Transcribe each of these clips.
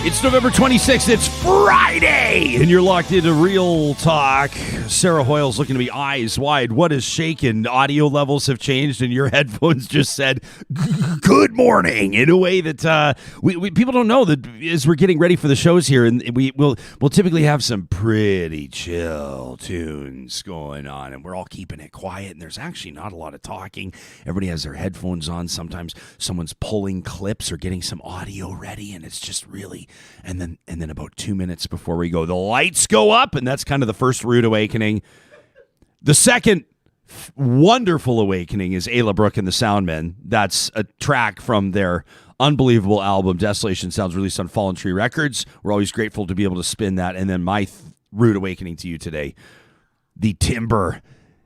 It's November 26th. It's Friday, and you're locked into Real Talk. Sarah Hoyle's looking to be eyes wide. What is shaken? Audio levels have changed, and your headphones just said "Good morning" in a way that we people don't know that as we're getting ready for the shows here, and we'll typically have some pretty chill tunes going on, and we're all keeping it quiet. And there's actually not a lot of talking. Everybody has their headphones on. Sometimes someone's pulling clips or getting some audio ready, and it's just really. And then about 2 minutes before we go, the lights go up, and that's kind of the first rude awakening. The second wonderful awakening is Ayla Brooke and the Soundmen. That's a track from their unbelievable album, Desolation Sounds, released on Fallen Tree Records. We're always grateful to be able to spin that. And then my rude awakening to you today, the timbre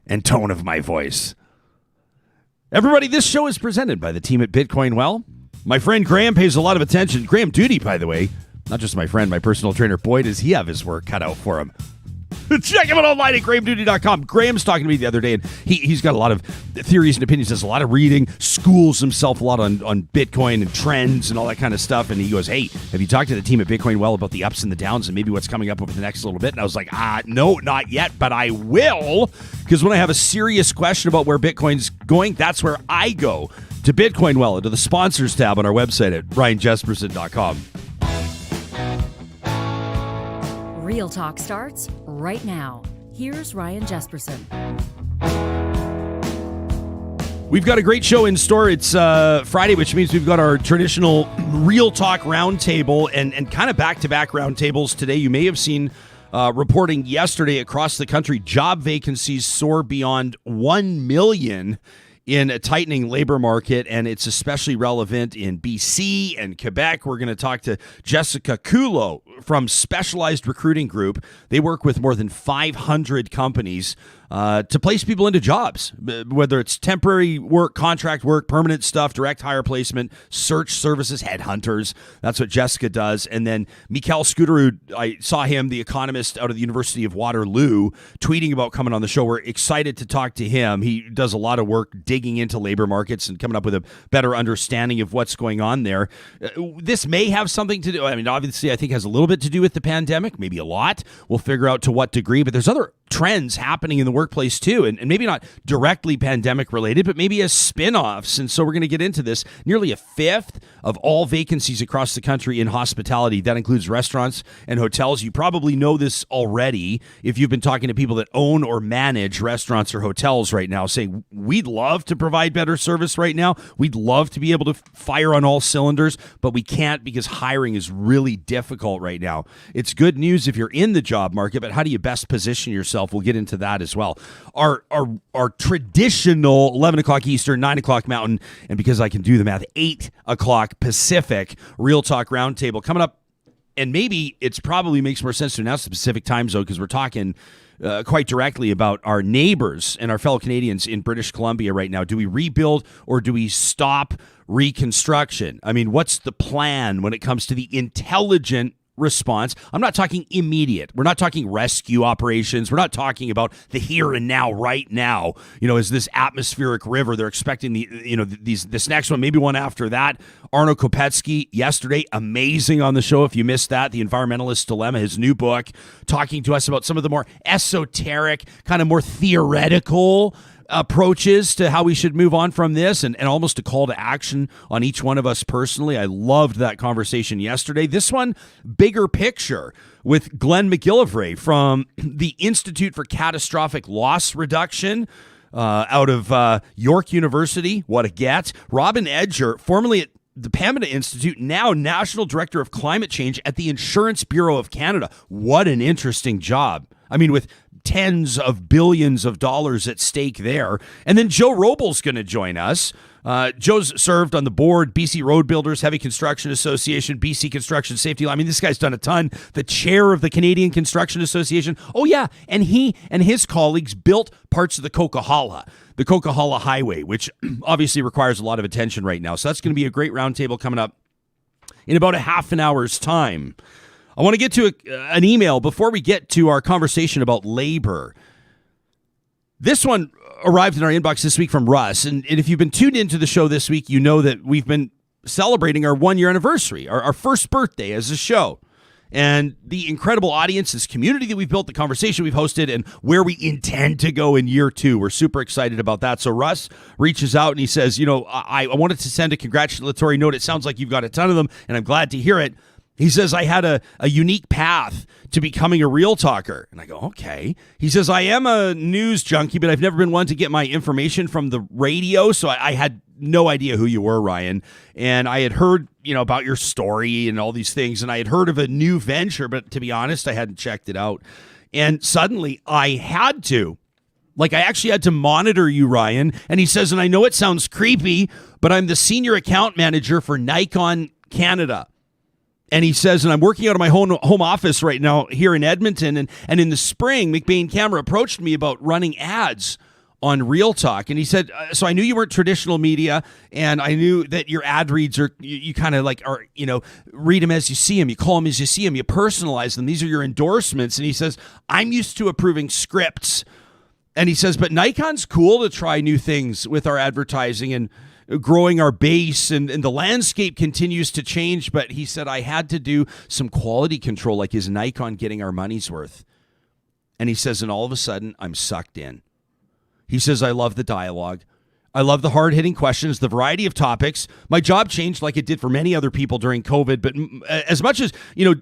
and tone of my voice. Everybody, this show is presented by the team at Bitcoin Well. My friend Graham pays a lot of attention. Graham Duty, by the way, not just my friend, my personal trainer. Boy, does he have his work cut out for him. Check him out online at grahamduty.com. Graham's talking to me the other day, and he's got a lot of theories and opinions, does a lot of reading, schools himself a lot on Bitcoin and trends and all that kind of stuff. And he goes, hey, have you talked to the team at Bitcoin Well about the ups and the downs and maybe what's coming up over the next little bit? And I was like, no, not yet, but I will, because when I have a serious question about where Bitcoin's going, that's where I go. To Bitcoin Well, to the sponsors tab on our website at ryanjesperson.com. Real Talk starts right now. Here's Ryan Jesperson. We've got a great show in store. It's Friday, which means we've got our traditional Real Talk Roundtable and kind of back-to-back roundtables today. You may have seen reporting yesterday across the country, job vacancies soar beyond 1 million in a tightening labor market, and it's especially relevant in BC and Quebec. We're going to talk to Jessica Culo from Specialized Recruiting Group. They work with more than 500 companies to place people into jobs, whether it's temporary work, contract work, permanent stuff, direct hire placement, search services, headhunters. That's what Jessica does. And then Mikal Skuterud, I saw him, the economist out of the University of Waterloo, tweeting about coming on the show. We're excited to talk to him. He does a lot of work digging into labor markets and coming up with a better understanding of what's going on there. This may have something to do, I mean, obviously, I think has a little bit to do with the pandemic, maybe a lot. We'll figure out to what degree, but there's other trends happening in the workplace too, and maybe not directly pandemic related, but maybe as spin-offs. And so we're going to get into this. Nearly a fifth of all vacancies across the country in hospitality. That includes restaurants and hotels. You probably know this already if you've been talking to people that own or manage restaurants or hotels right now, saying, we'd love to provide better service right now. We'd love to be able to fire on all cylinders, but we can't because hiring is really difficult right now. It's good news if you're in the job market, but how do you best position yourself? We'll get into that as well. Our traditional 11 o'clock Eastern, 9 o'clock Mountain, and because I can do the math, 8 o'clock Pacific, Real Talk Roundtable coming up. And maybe it's probably makes more sense to announce the Pacific time zone because we're talking quite directly about our neighbors and our fellow Canadians in British Columbia right now. Do we rebuild or do we stop reconstruction? I mean, what's the plan when it comes to the intelligent response? I'm not talking immediate. We're not talking rescue operations. We're not talking about the here and now, right now. You know, is this atmospheric river? They're expecting this next one, maybe one after that. Arno Kopetsky yesterday, amazing on the show. If you missed that, The Environmentalist Dilemma, his new book, talking to us about some of the more esoteric, kind of more theoretical approaches to how we should move on from this, and almost a call to action on each one of us personally. I loved that conversation yesterday. This one, bigger picture, with Glenn McGillivray from the Institute for Catastrophic Loss Reduction out of York University. What a get. Robin Edger, formerly at the Pembina Institute, now National Director of Climate Change at the Insurance Bureau of Canada. What an interesting job. I mean, with tens of billions of dollars at stake there. And then Joe Wrobel's going to join us. Joe's served on the board, BC Road Builders, Heavy Construction Association, BC Construction Safety Law. I mean, this guy's done a ton. The chair of the Canadian Construction Association. Oh, yeah. And he and his colleagues built parts of the Coquihalla Highway, which obviously requires a lot of attention right now. So that's going to be a great roundtable coming up in about a half an hour's time. I want to get to an email before we get to our conversation about labor. This one arrived in our inbox this week from Russ. And if you've been tuned into the show this week, you know that we've been celebrating our 1-year anniversary, our first birthday as a show. And the incredible audience, this community that we've built, the conversation we've hosted, and where we intend to go in year 2. We're super excited about that. So Russ reaches out and he says, I wanted to send a congratulatory note. It sounds like you've got a ton of them, and I'm glad to hear it. He says, I had a unique path to becoming a real talker. And I go, okay. He says, I am a news junkie, but I've never been one to get my information from the radio. So I had no idea who you were, Ryan. And I had heard, about your story and all these things. And I had heard of a new venture, but to be honest, I hadn't checked it out. And suddenly I had to. I actually had to monitor you, Ryan. And he says, and I know it sounds creepy, but I'm the senior account manager for Nikon Canada. And he says, and I'm working out of my home office right now here in Edmonton. And in the spring, McBain Camera approached me about running ads on Real Talk. And he said, so I knew you weren't traditional media, and I knew that your ad reads are, you kind of read them as you see them. You call them as you see them. You personalize them. These are your endorsements. And he says, I'm used to approving scripts. And he says, but Nikon's cool to try new things with our advertising and growing our base, and the landscape continues to change. But he said, I had to do some quality control, like is Nikon getting our money's worth? And he says, and all of a sudden, I'm sucked in. He says, I love the dialogue. I love the hard-hitting questions, the variety of topics. My job changed like it did for many other people during COVID, but as much as,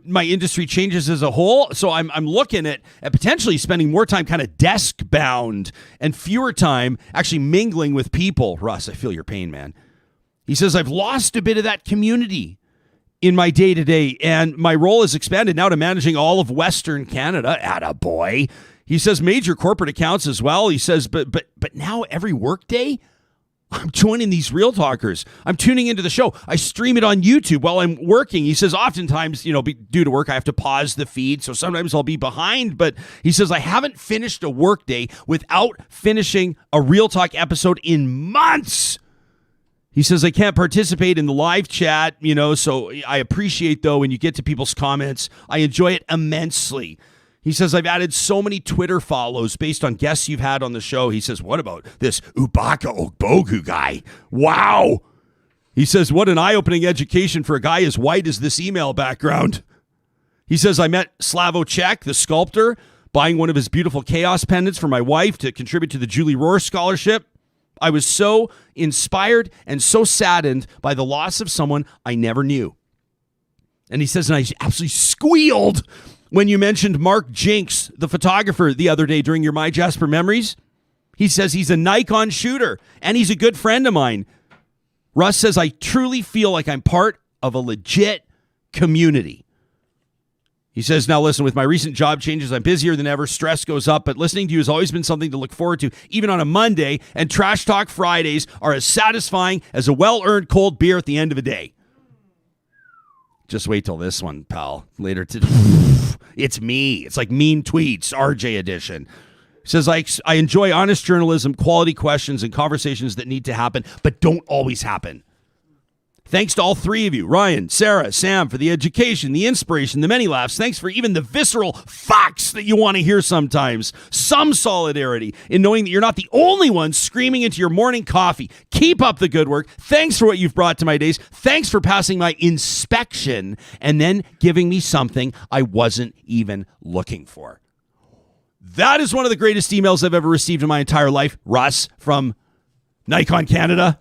my industry changes as a whole, so I'm looking at potentially spending more time kind of desk-bound and fewer time actually mingling with people. Russ, I feel your pain, man. He says, I've lost a bit of that community in my day-to-day, and my role has expanded now to managing all of Western Canada. Attaboy. He says major corporate accounts as well. He says, but now every workday, I'm joining these Real Talkers. I'm tuning into the show. I stream it on YouTube while I'm working. He says oftentimes, due to work, I have to pause the feed. So sometimes I'll be behind. But he says, I haven't finished a workday without finishing a Real Talk episode in months. He says, I can't participate in the live chat, so I appreciate, though, when you get to people's comments. I enjoy it immensely. He says, I've added so many Twitter follows based on guests you've had on the show. He says, what about this Ubaka Ogbogu guy? Wow. He says, what an eye-opening education for a guy as white as this email background. He says, I met Slavo Chek, the sculptor, buying one of his beautiful chaos pendants for my wife to contribute to the Julie Rohr Scholarship. I was so inspired and so saddened by the loss of someone I never knew. And he says, and I absolutely squealed when you mentioned Mark Jinks, the photographer, the other day during your My Jasper Memories. He says he's a Nikon shooter, and he's a good friend of mine. Russ says, I truly feel like I'm part of a legit community. He says, now listen, with my recent job changes, I'm busier than ever. Stress goes up, but listening to you has always been something to look forward to, even on a Monday, and Trash Talk Fridays are as satisfying as a well-earned cold beer at the end of a day. Just wait till this one, pal. Later today. It's me. It's like mean tweets, RJ edition. Says, I enjoy honest journalism, quality questions, and conversations that need to happen, but don't always happen. Thanks to all three of you, Ryan, Sarah, Sam, for the education, the inspiration, the many laughs. Thanks for even the visceral facts that you want to hear sometimes. Some solidarity in knowing that you're not the only one screaming into your morning coffee. Keep up the good work. Thanks for what you've brought to my days. Thanks for passing my inspection and then giving me something I wasn't even looking for. That is one of the greatest emails I've ever received in my entire life. Russ from Nikon Canada.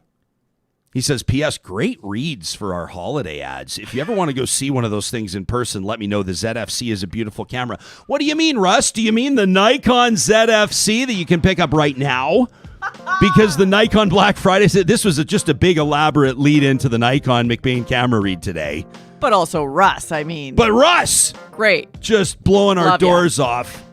He says, P.S. Great reads for our holiday ads. If you ever want to go see one of those things in person, let me know. The ZFC is a beautiful camera. What do you mean, Russ? Do you mean the Nikon ZFC that you can pick up right now? Because the Nikon Black Friday, this was just a big elaborate lead into the Nikon McBain camera read today. But also Russ, But Russ! Great. Just blowing our doors off.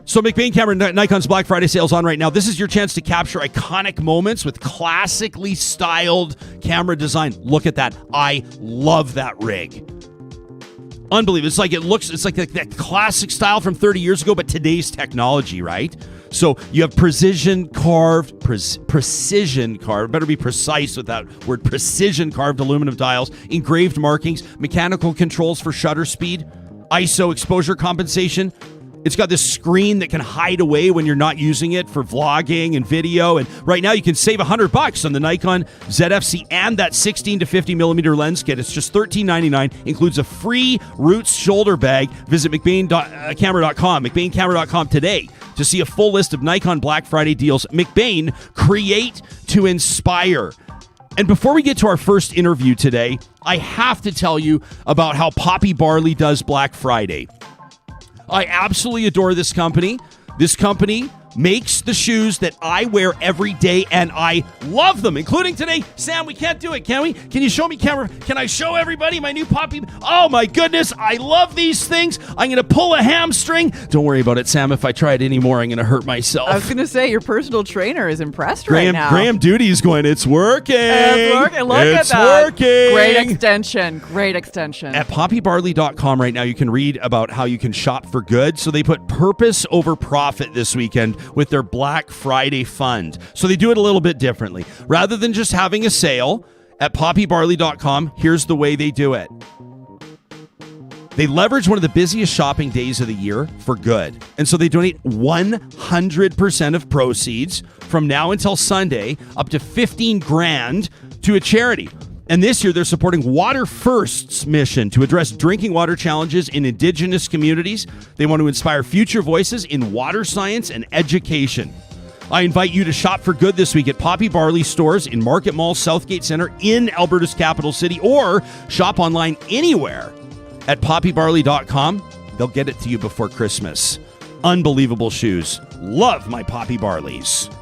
So McBain Camera, Nikon's Black Friday sales on right now. This is your chance to capture iconic moments with classically styled camera design. Look at that. I love that rig. Unbelievable. It's like that classic style from 30 years ago, but today's technology, right? So you have precision carved, better be precise with that word, precision carved aluminum dials, engraved markings, mechanical controls for shutter speed, ISO exposure compensation, It's got this screen that can hide away when you're not using it for vlogging and video. And right now you can save $100 on the Nikon ZFC and that 16 to 50 millimeter lens kit. It's just $13.99. Includes a free Roots shoulder bag. Visit McBainCamera.com, McBainCamera.com today to see a full list of Nikon Black Friday deals. McBain, create to inspire. And before we get to our first interview today, I have to tell you about how Poppy Barley does Black Friday. I absolutely adore this company. This company makes the shoes that I wear every day, and I love them, including today. Sam, we can't do it, can we? Can you show me, camera? Can I show everybody my new Poppy? Oh, my goodness. I love these things. I'm going to pull a hamstring. Don't worry about it, Sam. If I try it anymore, I'm going to hurt myself. I was going to say, your personal trainer is impressed right now. Graham Duty is going, it's working. It's working. Look at that. It's working. Great extension. Great extension. At poppybarley.com right now, you can read about how you can shop for good. So they put purpose over profit this weekend with their Black Friday fund. So they do it a little bit differently. Rather than just having a sale at poppybarley.com, here's the way they do it. They leverage one of the busiest shopping days of the year for good. And so they donate 100% of proceeds from now until Sunday, up to $15,000 to a charity. And this year, they're supporting Water First's mission to address drinking water challenges in Indigenous communities. They want to inspire future voices in water science and education. I invite you to shop for good this week at Poppy Barley stores in Market Mall, Southgate Centre, in Alberta's capital city, or shop online anywhere at poppybarley.com. They'll get it to you before Christmas. Unbelievable shoes. Love my Poppy Barleys.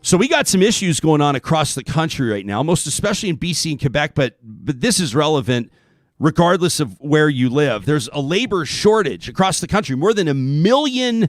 So we got some issues going on across the country right now, most especially in BC and Quebec, but this is relevant regardless of where you live. There's a labor shortage across the country, more than 1 million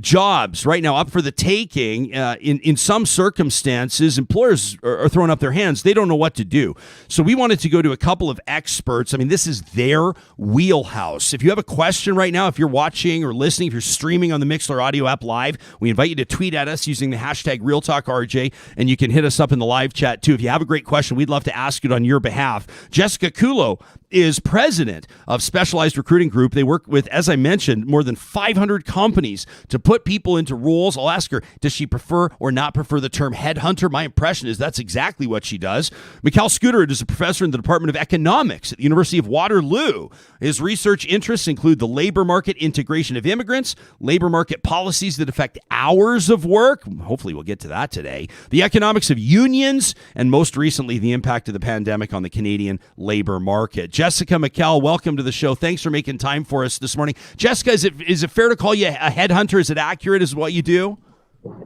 jobs right now up for the taking. In some circumstances, employers are throwing up their hands. They don't know what to do. So we wanted to go to a couple of experts. I mean, this is their wheelhouse. If you have a question right now, if you're watching or listening, if you're streaming on the Mixlr audio app live, we invite you to tweet at us using the hashtag RealTalkRJ, and you can hit us up in the live chat too. If you have a great question, we'd love to ask it on your behalf. Jessica Culo is president of Specialized Recruiting Group. They work with, as I mentioned, more than 500 companies to put people into roles. I'll ask her, does she prefer or not prefer the term headhunter? My impression is that's exactly what she does. Mikal Skuterud is a professor in the Department of Economics at the University of Waterloo. His research interests include the labor market integration of immigrants, labor market policies that affect hours of work. Hopefully we'll get to that today. The economics of unions, and most recently, the impact of the pandemic on the Canadian labor market. Jessica, Mikal, welcome to the show. Thanks for making time for us this morning. Jessica, is it fair to call you a headhunter? Is it accurate as what you do?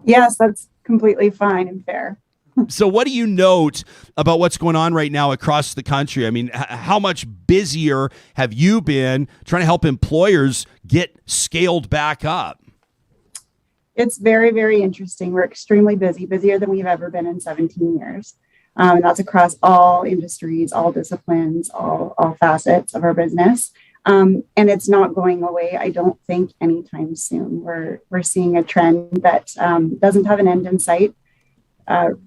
Yes, that's completely fine and fair. So what do you note about what's going on right now across the country? I mean, how much busier have you been trying to help employers get scaled back up? It's very, very interesting. We're extremely busy, busier than we've ever been in 17 years. And that's across all industries, all disciplines, all facets of our business. And it's not going away, I don't think, anytime soon. We're seeing a trend that doesn't have an end in sight.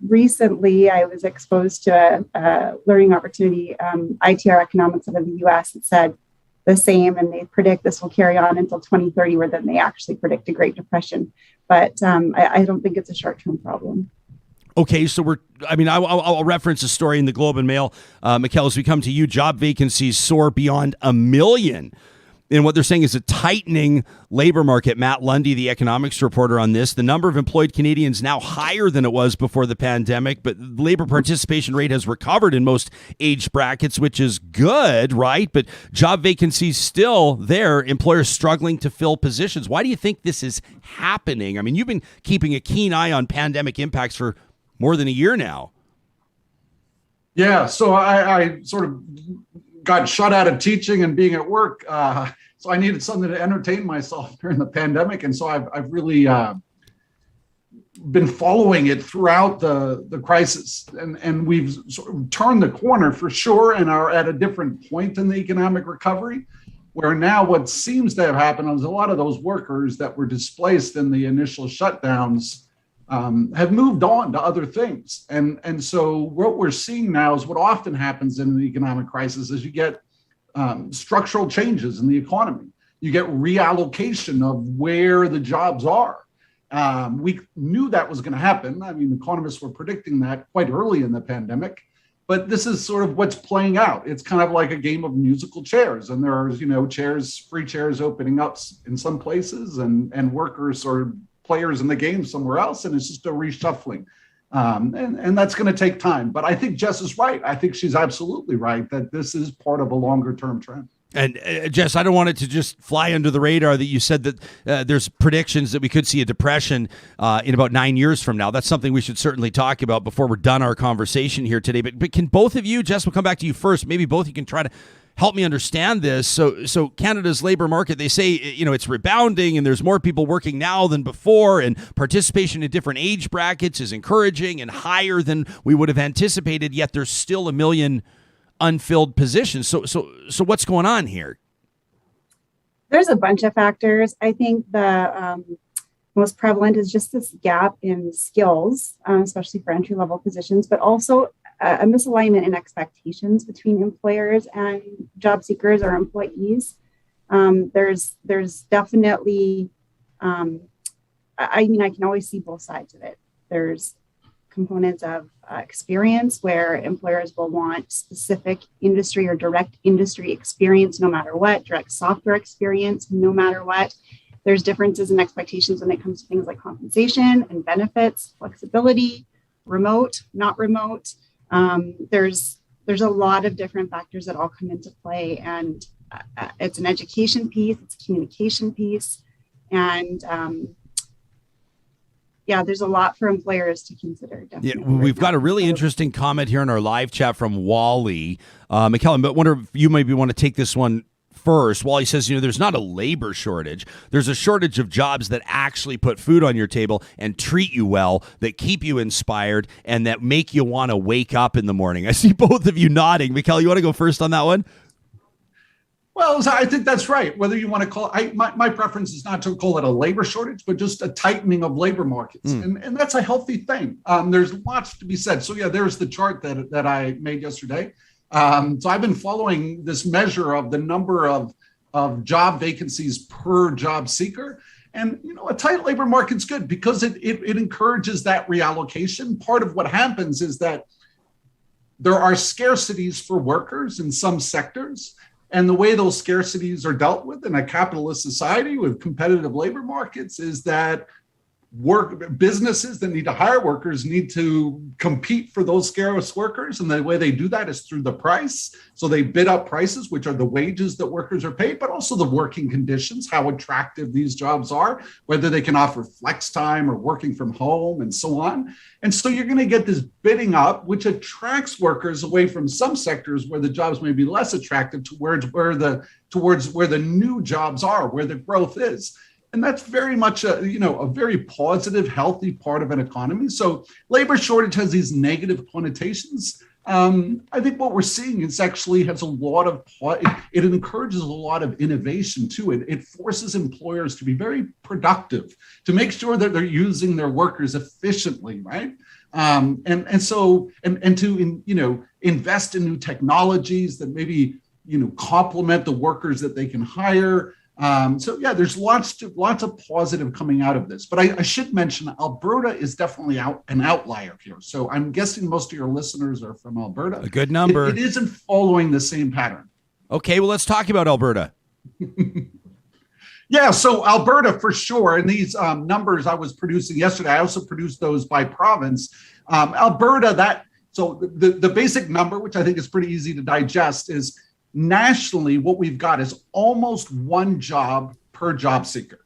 Recently, I was exposed to a learning opportunity, ITR Economics out of the US, that said the same, and they predict this will carry on until 2030, where then they actually predict a Great Depression. But I don't think it's a short-term problem. Okay, so I'll reference a story in the Globe and Mail. Mikal, as we come to you, job vacancies soar beyond 1 million. And what they're saying is a tightening labor market. Matt Lundy, the economics reporter on this, the number of employed Canadians now higher than it was before the pandemic, but the labor participation rate has recovered in most age brackets, which is good, right? But job vacancies still there, employers struggling to fill positions. Why do you think this is happening? I mean, you've been keeping a keen eye on pandemic impacts for more than a year now. Yeah, so I sort of got shut out of teaching and being at work. So I needed something to entertain myself during the pandemic. And so I've really been following it throughout the crisis. And we've sort of turned the corner for sure and are at a different point in the economic recovery, where now what seems to have happened is a lot of those workers that were displaced in the initial shutdowns have moved on to other things. And so what we're seeing now is what often happens in an economic crisis is you get structural changes in the economy. you get reallocation of where the jobs are. We knew that was going to happen. I mean, economists were predicting that quite early in the pandemic, but this is sort of what's playing out. It's kind of like a game of musical chairs, and there are, free chairs opening up in some places, and workers or players in the game somewhere else, and it's just a reshuffling. And that's going to take time. But I think Jess is right. I think she's absolutely right that this is part of a longer term trend. And Jess, I don't want it to just fly under the radar that you said that there's predictions that we could see a depression in about 9 years from now. That's something we should certainly talk about before we're done our conversation here today. But can both of you, Jess, we'll come back to you first. Maybe both you can try to help me understand this. So Canada's labor market, they say, it's rebounding and there's more people working now than before, and participation in different age brackets is encouraging and higher than we would have anticipated, yet there's still 1 million unfilled positions. So what's going on here? There's a bunch of factors. I think the most prevalent is just this gap in skills, especially for entry-level positions, but also a misalignment in expectations between employers and job seekers or employees. There's definitely, I can always see both sides of it. There's components of experience where employers will want specific industry or direct industry experience no matter what, direct software experience no matter what. There's differences in expectations when it comes to things like compensation and benefits, flexibility, remote, not remote. There's a lot of different factors that all come into play, and it's an education piece, it's a communication piece, and there's a lot for employers to consider. Definitely. Yeah, we've got a really interesting comment here in our live chat from Wally. Mikal, I wonder if you maybe want to take this one first. Wally says, there's not a labor shortage. There's a shortage of jobs that actually put food on your table and treat you well, that keep you inspired, and that make you want to wake up in the morning. I see both of you nodding. Mikal, you want to go first on that one? Well, I think that's right. Whether you want to call it, my preference is not to call it a labor shortage, but just a tightening of labor markets. And that's a healthy thing. There's lots to be said. So there's the chart that I made yesterday. So I've been following this measure of the number of job vacancies per job seeker. And, a tight labor market's good because it encourages that reallocation. Part of what happens is that there are scarcities for workers in some sectors. And the way those scarcities are dealt with in a capitalist society with competitive labor markets is that businesses that need to hire workers need to compete for those scarce workers. And the way they do that is through the price. So they bid up prices, which are the wages that workers are paid, but also the working conditions, how attractive these jobs are, whether they can offer flex time or working from home and so on. And so you're going to get this bidding up, which attracts workers away from some sectors where the jobs may be less attractive towards where the new jobs are, where the growth is. And that's very much a very positive, healthy part of an economy. So labor shortage has these negative connotations. I think what we're seeing is actually has it encourages a lot of innovation too. It forces employers to be very productive, to make sure that they're using their workers efficiently, right? And to invest in new technologies that maybe complement the workers that they can hire. There's lots of positive coming out of this. But I should mention Alberta is definitely an outlier here. So I'm guessing most of your listeners are from Alberta. A good number. It isn't following the same pattern. Okay, well, let's talk about Alberta. So Alberta for sure. And these numbers I was producing yesterday, I also produced those by province. Alberta, the basic number, which I think is pretty easy to digest, is nationally, what we've got is almost one job per job seeker.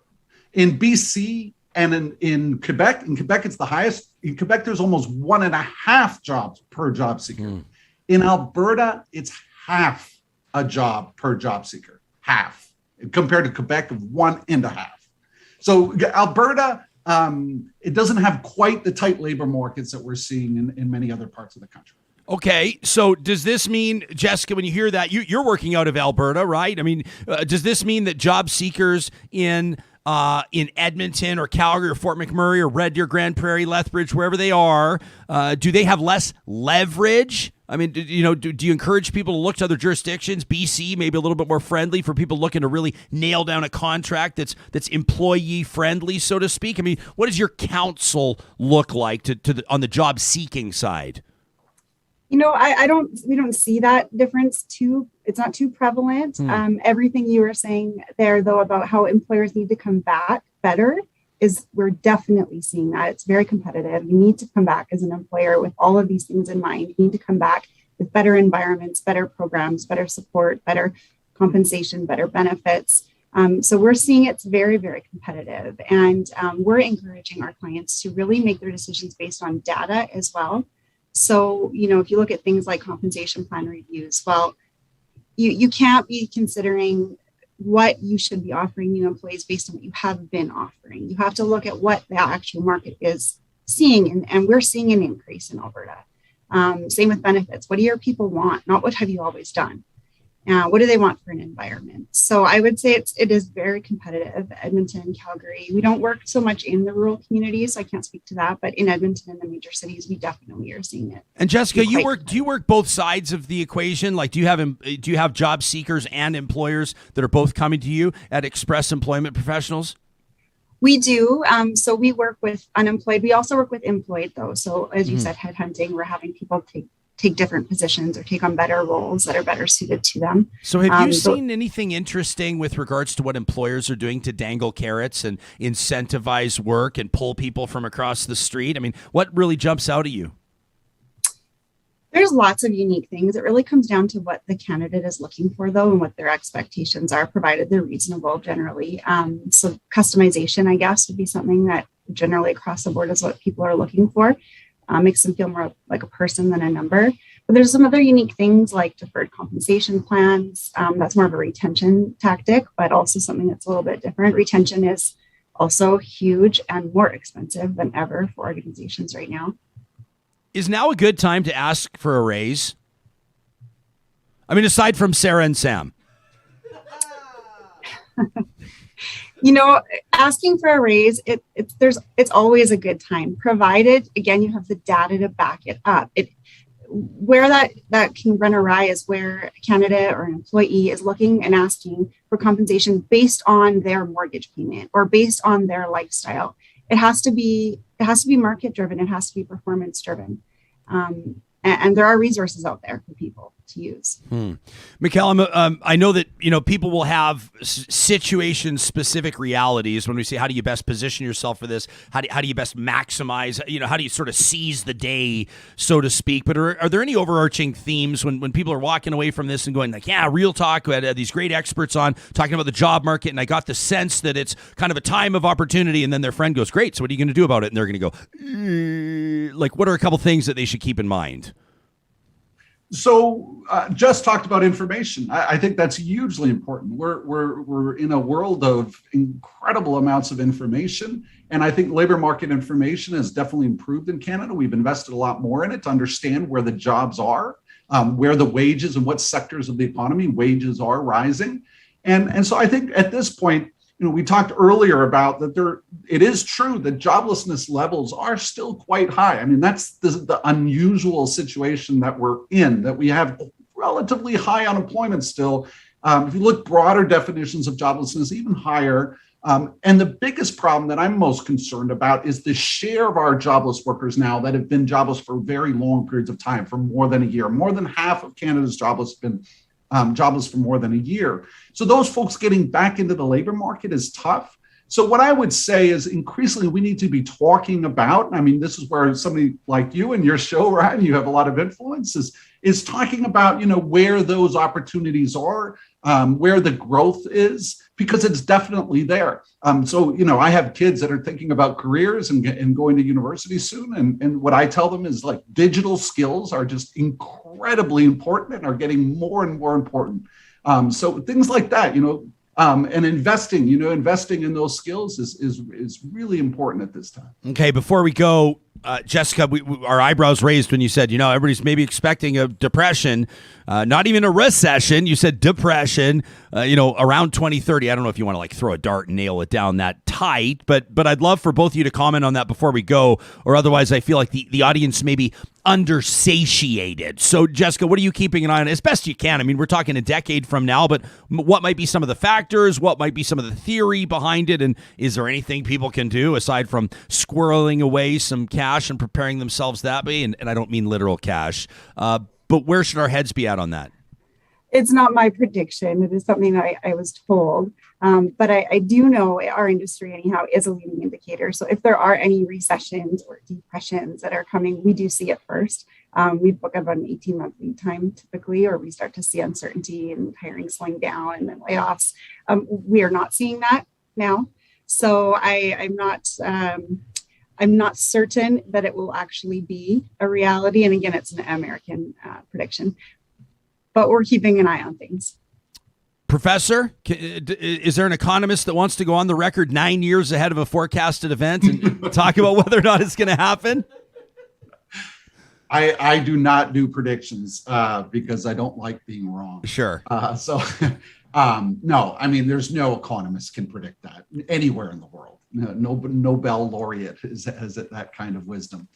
In BC and in Quebec, it's the highest. In Quebec, there's almost 1.5 jobs per job seeker. In Alberta, it's half a job per job seeker, half, compared to Quebec of 1.5. So Alberta, it doesn't have quite the tight labor markets that we're seeing in many other parts of the country. Okay, so does this mean, Jessica, when you hear that, you're working out of Alberta, right? I mean, does this mean that job seekers in in Edmonton or Calgary or Fort McMurray or Red Deer, Grand Prairie, Lethbridge, wherever they are, do they have less leverage? I mean, do you encourage people to look to other jurisdictions? BC, maybe a little bit more friendly for people looking to really nail down a contract that's employee friendly, so to speak. I mean, what does your counsel look like on the job seeking side? We don't see that difference it's not too prevalent. Everything you were saying there, though, about how employers need to come back better we're definitely seeing that. It's very competitive. You need to come back as an employer with all of these things in mind. You need to come back with better environments, better programs, better support, better compensation, better benefits. So we're seeing it's very, very competitive. And we're encouraging our clients to really make their decisions based on data as well. So, if you look at things like compensation plan reviews, well, you can't be considering what you should be offering new employees based on what you have been offering. You have to look at what the actual market is seeing, and we're seeing an increase in Alberta. Same with benefits. What do your people want? Not what have you always done? What do they want for an environment? So I would say it is very competitive. Edmonton, Calgary, we don't work so much in the rural communities, so I can't speak to that. But in Edmonton and the major cities, we definitely are seeing it. And Jessica, do you work both sides of the equation? Like, do you have job seekers and employers that are both coming to you at Express Employment Professionals? We do. So we work with unemployed. We also work with employed, though. So as you said, headhunting, we're having people take different positions or take on better roles that are better suited to them. So have you seen anything interesting with regards to what employers are doing to dangle carrots and incentivize work and pull people from across the street? I mean, what really jumps out at you? There's lots of unique things. It really comes down to what the candidate is looking for, though, and what their expectatations are, provided they're reasonable generally. So customization, I guess, would be something that generally across the board is what people are looking for. Makes them feel more like a person than a number. But there's some other unique things like deferred compensation plans. That's more of a retention tactic, but also something that's a little bit different. Retention is also huge and more expensive than ever for organizations right now. Is now a good time to ask for a raise? I mean, aside from Sarah and Sam. Asking for a raise, it's always a good time, provided, again, you have the data to back it up. Where that can run awry is where a candidate or an employee is looking and asking for compensation based on their mortgage payment or based on their lifestyle. It has to be market driven. It has to be performance driven. And there are resources out there for people to use. Mikal, I know that people will have situation-specific realities when we say, how do you best position yourself for this? How do you best maximize? How do you sort of seize the day, so to speak? But are there any overarching themes when people are walking away from this and going like, yeah, Real Talk, we had these great experts on talking about the job market, and I got the sense that it's kind of a time of opportunity, and then their friend goes, great, so what are you going to do about it? And they're going to go, like, what are a couple things that they should keep in mind? So just talked about information. I think that's hugely important. We're in a world of incredible amounts of information. And I think labor market information has definitely improved in Canada. We've invested a lot more in it to understand where the jobs are, where the wages and what sectors of the economy wages are rising. And so I think at this point, we talked earlier about that it is true that joblessness levels are still quite high. I mean, that's the unusual situation that we're in, that we have relatively high unemployment still. If you look broader definitions of joblessness, even higher. And the biggest problem that I'm most concerned about is the share of our jobless workers now that have been jobless for very long periods of time, for more than a year. More than half of Canada's jobless have been jobless for more than a year. So those folks getting back into the labor market is tough. So what I would say is increasingly we need to be talking about, I mean, this is where somebody like you and your show, Ryan, you have a lot of influence, is talking about, where those opportunities are, where the growth is, because it's definitely there. So I have kids that are thinking about careers and going to university soon. And what I tell them is like digital skills are just incredibly important and are getting more and more important. So things like that, and investing in those skills is really important at this time. Okay, before we go, Jessica, our eyebrows raised when you said, everybody's maybe expecting a depression, not even a recession. You said depression, around 2030. I don't know if you want to throw a dart and nail it down that tight, but I'd love for both of you to comment on that before we go, or otherwise I feel like the audience may be undersatiated. So, Jessica, what are you keeping an eye on as best you can? I mean, we're talking a decade from now, but what might be some of the factors? What might be some of the theory behind it? And is there anything people can do aside from squirreling away some cash and preparing themselves that way? And I don't mean literal cash, but where should our heads be at on that? It's not my prediction. It is something that I was told. But I do know our industry, anyhow, is a leading indicator. So if there are any recessions or depressions that are coming, we do see it first. We book about an 18-month lead time typically, or we start to see uncertainty and hiring slowing down and then layoffs. We are not seeing that now. So I'm not certain that it will actually be a reality. And again, it's an American prediction. But we're keeping an eye on things. Professor, is there an economist that wants to go on the record 9 years ahead of a forecasted event and talk about whether or not it's going to happen? I do not do predictions because I don't like being wrong. Sure. No, I mean, there's no economist can predict that anywhere in the world. No Nobel laureate has that kind of wisdom.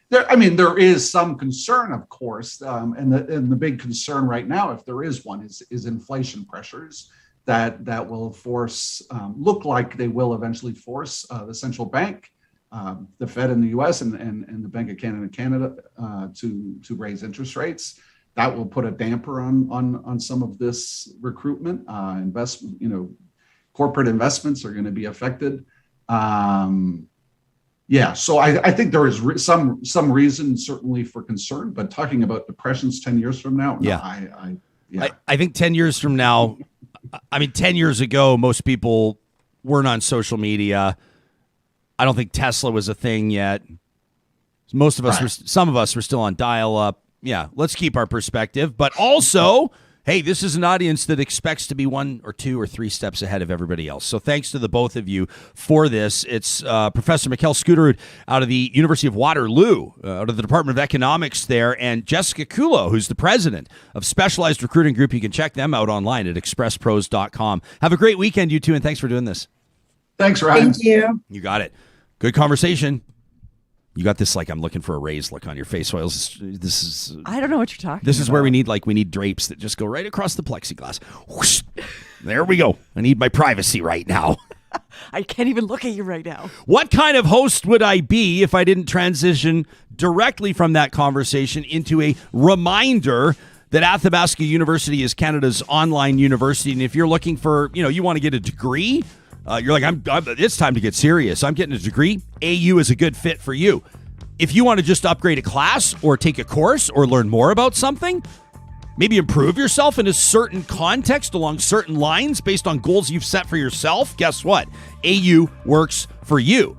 There is some concern, of course, and the big concern right now, if there is one, is inflation pressures that will look like they will eventually force the central bank, the Fed in the U.S. and the Bank of Canada to raise interest rates. That will put a damper on some of this recruitment. Corporate investments are going to be affected. So I think there is some reason certainly for concern, but talking about depressions 10 years from now, I think 10 years from now, 10 years ago, most people weren't on social media. I don't think Tesla was a thing yet. Most of us, some of us were still on dial-up. Yeah, let's keep our perspective, but also, hey, this is an audience that expects to be 1 or 2 or 3 steps ahead of everybody else. So thanks to the both of you for this. It's Professor Mikal Skuterud out of the University of Waterloo, out of the Department of Economics there, and Jessica Culo, who's the president of Specialized Recruiting Group. You can check them out online at expresspros.com. Have a great weekend, you two, and thanks for doing this. Thanks, Ryan. Thank you. You got it. Good conversation. You got this I'm looking for a raise look on your face. So this is I don't know what you're talking about. This is where we need drapes that just go right across the plexiglass. Whoosh. There we go. I need my privacy right now. I can't even look at you right now. What kind of host would I be if I didn't transition directly from that conversation into a reminder that Athabasca University is Canada's online university? And if you're looking for, you want to get a degree, you're like, it's time to get serious. I'm getting a degree. AU is a good fit for you. If you want to just upgrade a class or take a course or learn more about something, maybe improve yourself in a certain context along certain lines based on goals you've set for yourself, guess what? AU works for you.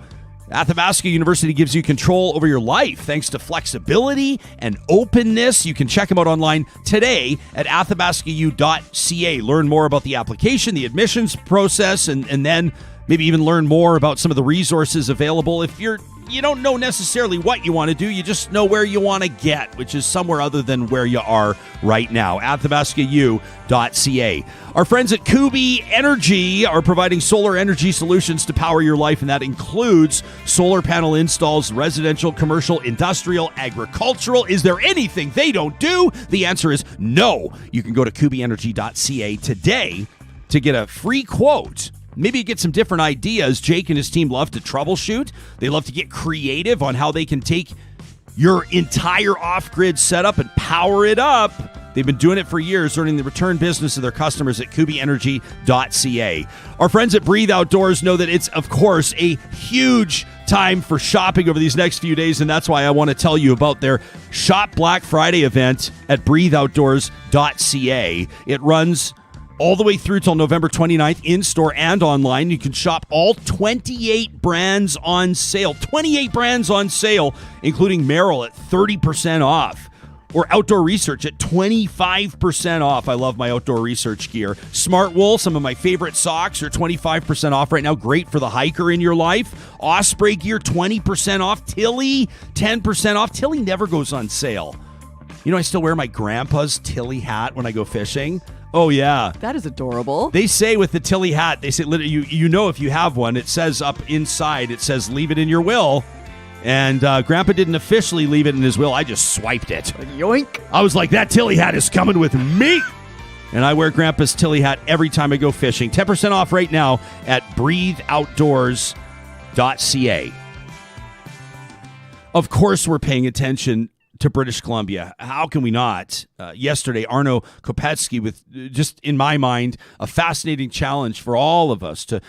Athabasca University gives you control over your life thanks to flexibility and openness. You can check them out online today at athabascau.ca. Learn more about the application, the admissions process, and then maybe even learn more about some of the resources available. If you don't know necessarily what you want to do, you just know where you want to get, which is somewhere other than where you are right now. athabascau.ca. Our friends at Kubi Energy are providing solar energy solutions to power your life, and that includes solar panel installs, residential, commercial, industrial, agricultural. Is there anything they don't do? The answer is no. You can go to kubienergy.ca today to get a free quote. Maybe get some different ideas. Jake and his team love to troubleshoot. They love to get creative on how they can take your entire off-grid setup and power it up. They've been doing it for years, earning the return business of their customers at kubienergy.ca. Our friends at Breathe Outdoors know that it's, of course, a huge time for shopping over these next few days, and that's why I want to tell you about their Shop Black Friday event at breatheoutdoors.ca. It runs all the way through till November 29th, in-store and online. You can shop all 28 brands on sale. 28 brands on sale, including Merrill at 30% off. Or Outdoor Research at 25% off. I love my outdoor research gear. Smart Wool, some of my favorite socks are 25% off right now. Great for the hiker in your life. Osprey gear, 20% off. Tilly, 10% off. Tilly never goes on sale. You know, I still wear my grandpa's Tilly hat when I go fishing. Oh, yeah. That is adorable. They say with the Tilly hat, they say, you know if you have one, it says up inside, it says leave it in your will. And Grandpa didn't officially leave it in his will. I just swiped it. Yoink. I was like, that Tilly hat is coming with me. And I wear Grandpa's Tilly hat every time I go fishing. 10% off right now at breatheoutdoors.ca. Of course, we're paying attention to British Columbia. How can we not? Yesterday, Arno Kopetsky with, just in my mind, a fascinating challenge for all of us to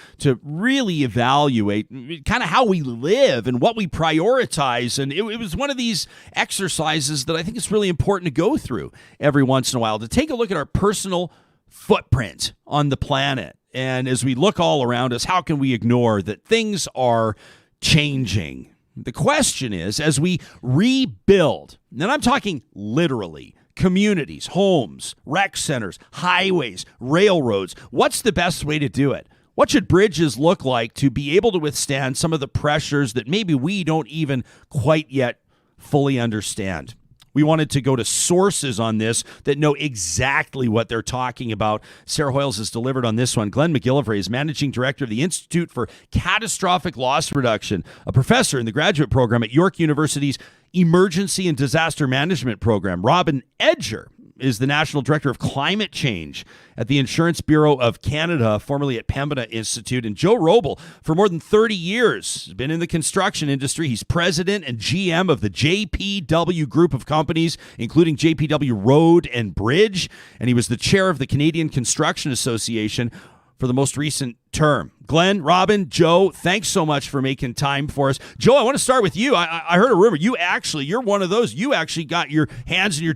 really evaluate kind of how we live and what we prioritize. And it was one of these exercises that I think it's really important to go through every once in a while, to take a look at our personal footprint on the planet. And as we look all around us, how can we ignore that things are changing? The question is, as we rebuild, and I'm talking literally, communities, homes, rec centers, highways, railroads, what's the best way to do it? What should bridges look like to be able to withstand some of the pressures that maybe we don't even quite yet fully understand? We wanted to go to sources on this that know exactly what they're talking about. Sarah Hoyles has delivered on this one. Glenn McGillivray is Managing Director of the Institute for Catastrophic Loss Reduction, a professor in the graduate program at York University's Emergency and Disaster Management Program. Robin Edger is the National Director of Climate Change at the Insurance Bureau of Canada, formerly at Pembina Institute. And Joe Wrobel, for more than 30 years, has been in the construction industry. He's president and GM of the JPW group of companies, including JPW Road and Bridge. And he was the chair of the Canadian Construction Association for the most recent term. Glenn, Robin, Joe, thanks so much for making time for us. Joe, I want to start with you. I heard a rumor. You're one of those. You actually got your hands and your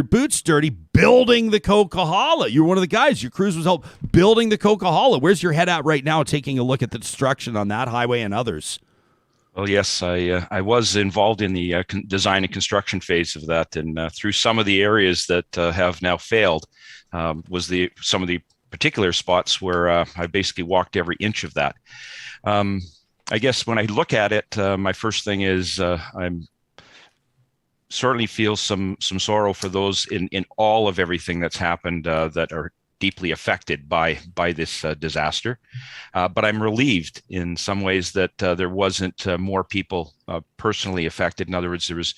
boots dirty building the Coquihalla. You're one of the guys. Your crews was help building the Coquihalla. Where's your head at right now, taking a look at the destruction on that highway and others? Well, yes, I was involved in the design and construction phase of that, and through some of the areas that have now failed was some of the particular spots where I basically walked every inch of that. I guess when I look at it, my first thing is I'm certainly feel some sorrow for those in all of everything that's happened that are deeply affected by this disaster. But I'm relieved in some ways that there wasn't more people personally affected. In other words, there was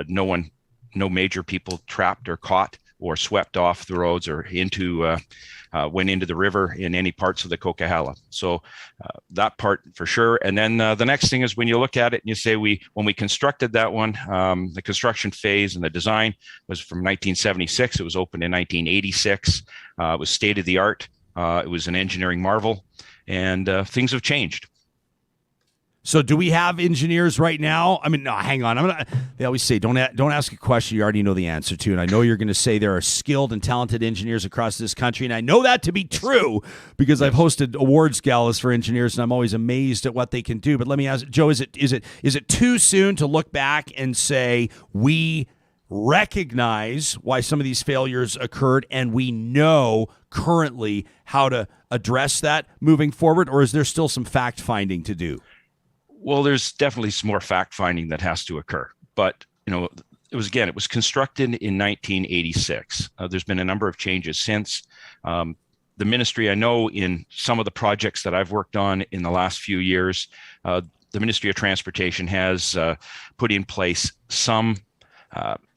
no major people trapped or caught or swept off the roads or went into the river in any parts of the Coquihalla. So that part for sure. And then the next thing is when you look at it and you say when we constructed that one, the construction phase and the design was from 1976. It was opened in 1986. It was state of the art. It was an engineering marvel, and things have changed. So do we have engineers right now? I mean, no, hang on. They always say, don't ask a question you already know the answer to. And I know you're going to say there are skilled and talented engineers across this country. And I know that to be true because I've hosted awards galas for engineers and I'm always amazed at what they can do. But let me ask, Joe, is it too soon to look back and say we recognize why some of these failures occurred and we know currently how to address that moving forward? Or is there still some fact finding to do? Well, there's definitely some more fact finding that has to occur, but it was constructed in 1986. There's been a number of changes since. The ministry, I know in some of the projects that I've worked on in the last few years, the Ministry of Transportation has put in place some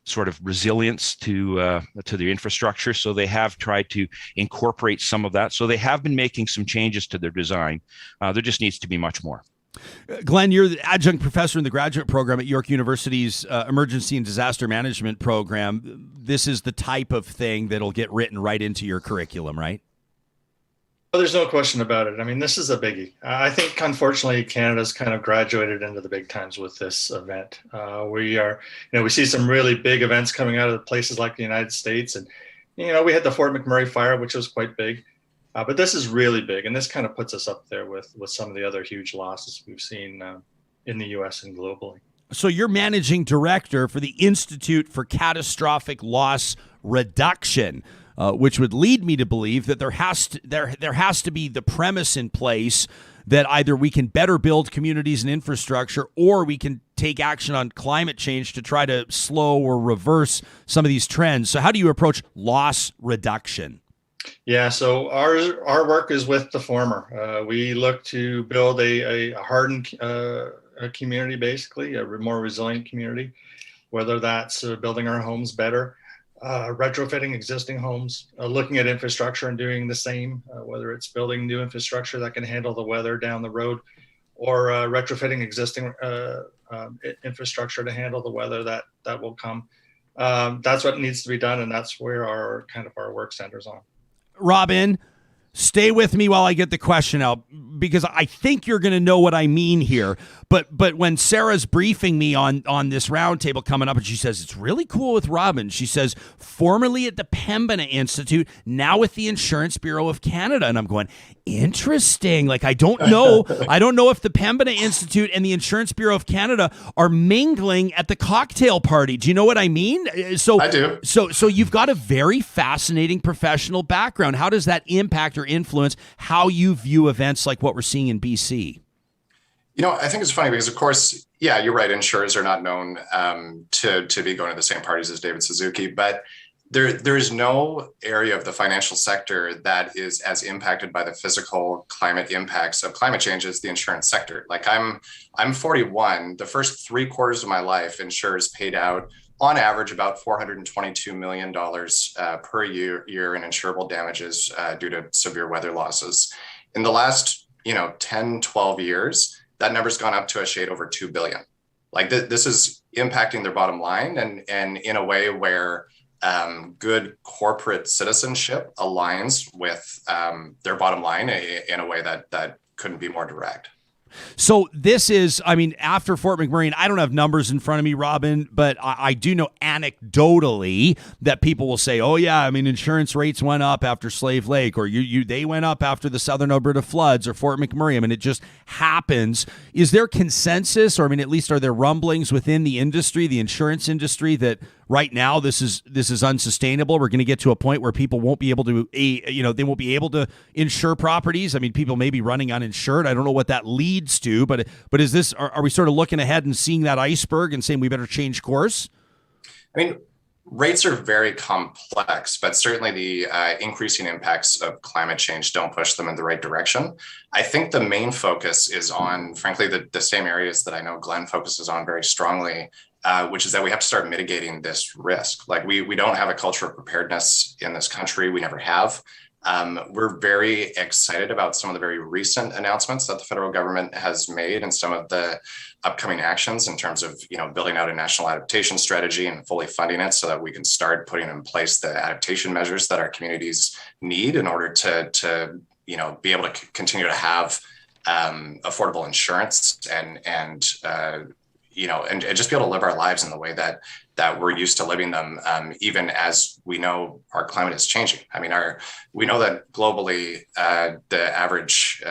sort of resilience to the infrastructure. So they have tried to incorporate some of that. So they have been making some changes to their design. There just needs to be much more. Glenn, you're the adjunct professor in the graduate program at York University's Emergency and Disaster Management Program. This is the type of thing that'll get written right into your curriculum, right? Well, there's no question about it. I mean, this is a biggie. I think, unfortunately, Canada's kind of graduated into the big times with this event. We see some really big events coming out of places like the United States. And, we had the Fort McMurray fire, which was quite big. But this is really big, and this kind of puts us up there with some of the other huge losses we've seen in the U.S. and globally. So you're managing director for the Institute for Catastrophic Loss Reduction, which would lead me to believe that there has to be the premise in place that either we can better build communities and infrastructure, or we can take action on climate change to try to slow or reverse some of these trends. So how do you approach loss reduction? Yeah, so our work is with the former. We look to build a hardened a community, basically, a more resilient community, whether that's building our homes better, retrofitting existing homes, looking at infrastructure and doing the same, whether it's building new infrastructure that can handle the weather down the road, or retrofitting existing infrastructure to handle the weather that will come. That's what needs to be done, and that's where our work centers on. Robin, stay with me while I get the question out, because I think you're going to know what I mean here. But when Sarah's briefing me on this roundtable coming up, and she says, it's really cool with Robin. She says, formerly at the Pembina Institute, now with the Insurance Bureau of Canada. And I'm going, interesting. Like, I don't know. I don't know if the Pembina Institute and the Insurance Bureau of Canada are mingling at the cocktail party. Do you know what I mean? So I do. So you've got a very fascinating professional background. How does that impact or influence how you view events like what we're seeing in BC? I think it's funny because, of course, yeah, you're right. Insurers are not known to be going to the same parties as David Suzuki, but there is no area of the financial sector that is as impacted by the physical climate impacts of climate change as the insurance sector. Like I'm 41. The first 3 quarters of my life, insurers paid out on average about $422 million per year in insurable damages due to severe weather losses. In the last 10, 12 years, that number's gone up to a shade over 2 billion. Like this is impacting their bottom line, and in a way where good corporate citizenship aligns with their bottom line in a way that couldn't be more direct. So this is, after Fort McMurray, and I don't have numbers in front of me, Robin, but I do know anecdotally that people will say, oh yeah, insurance rates went up after Slave Lake, or they went up after the Southern Alberta floods or Fort McMurray. It just happens. Is there consensus, or at least are there rumblings within the industry, the insurance industry, that right now this is unsustainable? We're going to get to a point where people won't be able to, they won't be able to insure properties. People may be running uninsured. I don't know what that leads to, but is this, are we sort of looking ahead and seeing that iceberg and saying we better change course? Rates are very complex, but certainly the increasing impacts of climate change don't push them in the right direction. I think the main focus is on, frankly, the same areas that I know Glenn focuses on very strongly, which is that we have to start mitigating this risk. Like we don't have a culture of preparedness in this country. We never have. We're very excited about some of the very recent announcements that the federal government has made and some of the upcoming actions in terms of, building out a national adaptation strategy and fully funding it so that we can start putting in place the adaptation measures that our communities need in order to be able to continue to have affordable insurance and just be able to live our lives in the way that we're used to living them, even as we know our climate is changing. We know that globally, the average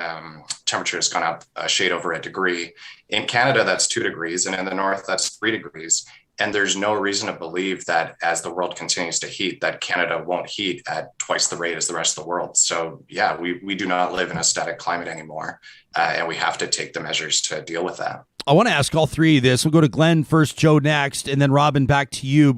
temperature has gone up a shade over a degree. In Canada, that's 2 degrees, and in the north, that's 3 degrees. And there's no reason to believe that as the world continues to heat, that Canada won't heat at twice the rate as the rest of the world. So yeah, we do not live in a static climate anymore, and we have to take the measures to deal with that. I want to ask all three of this. We'll go to Glenn first, Joe next, and then Robin, back to you.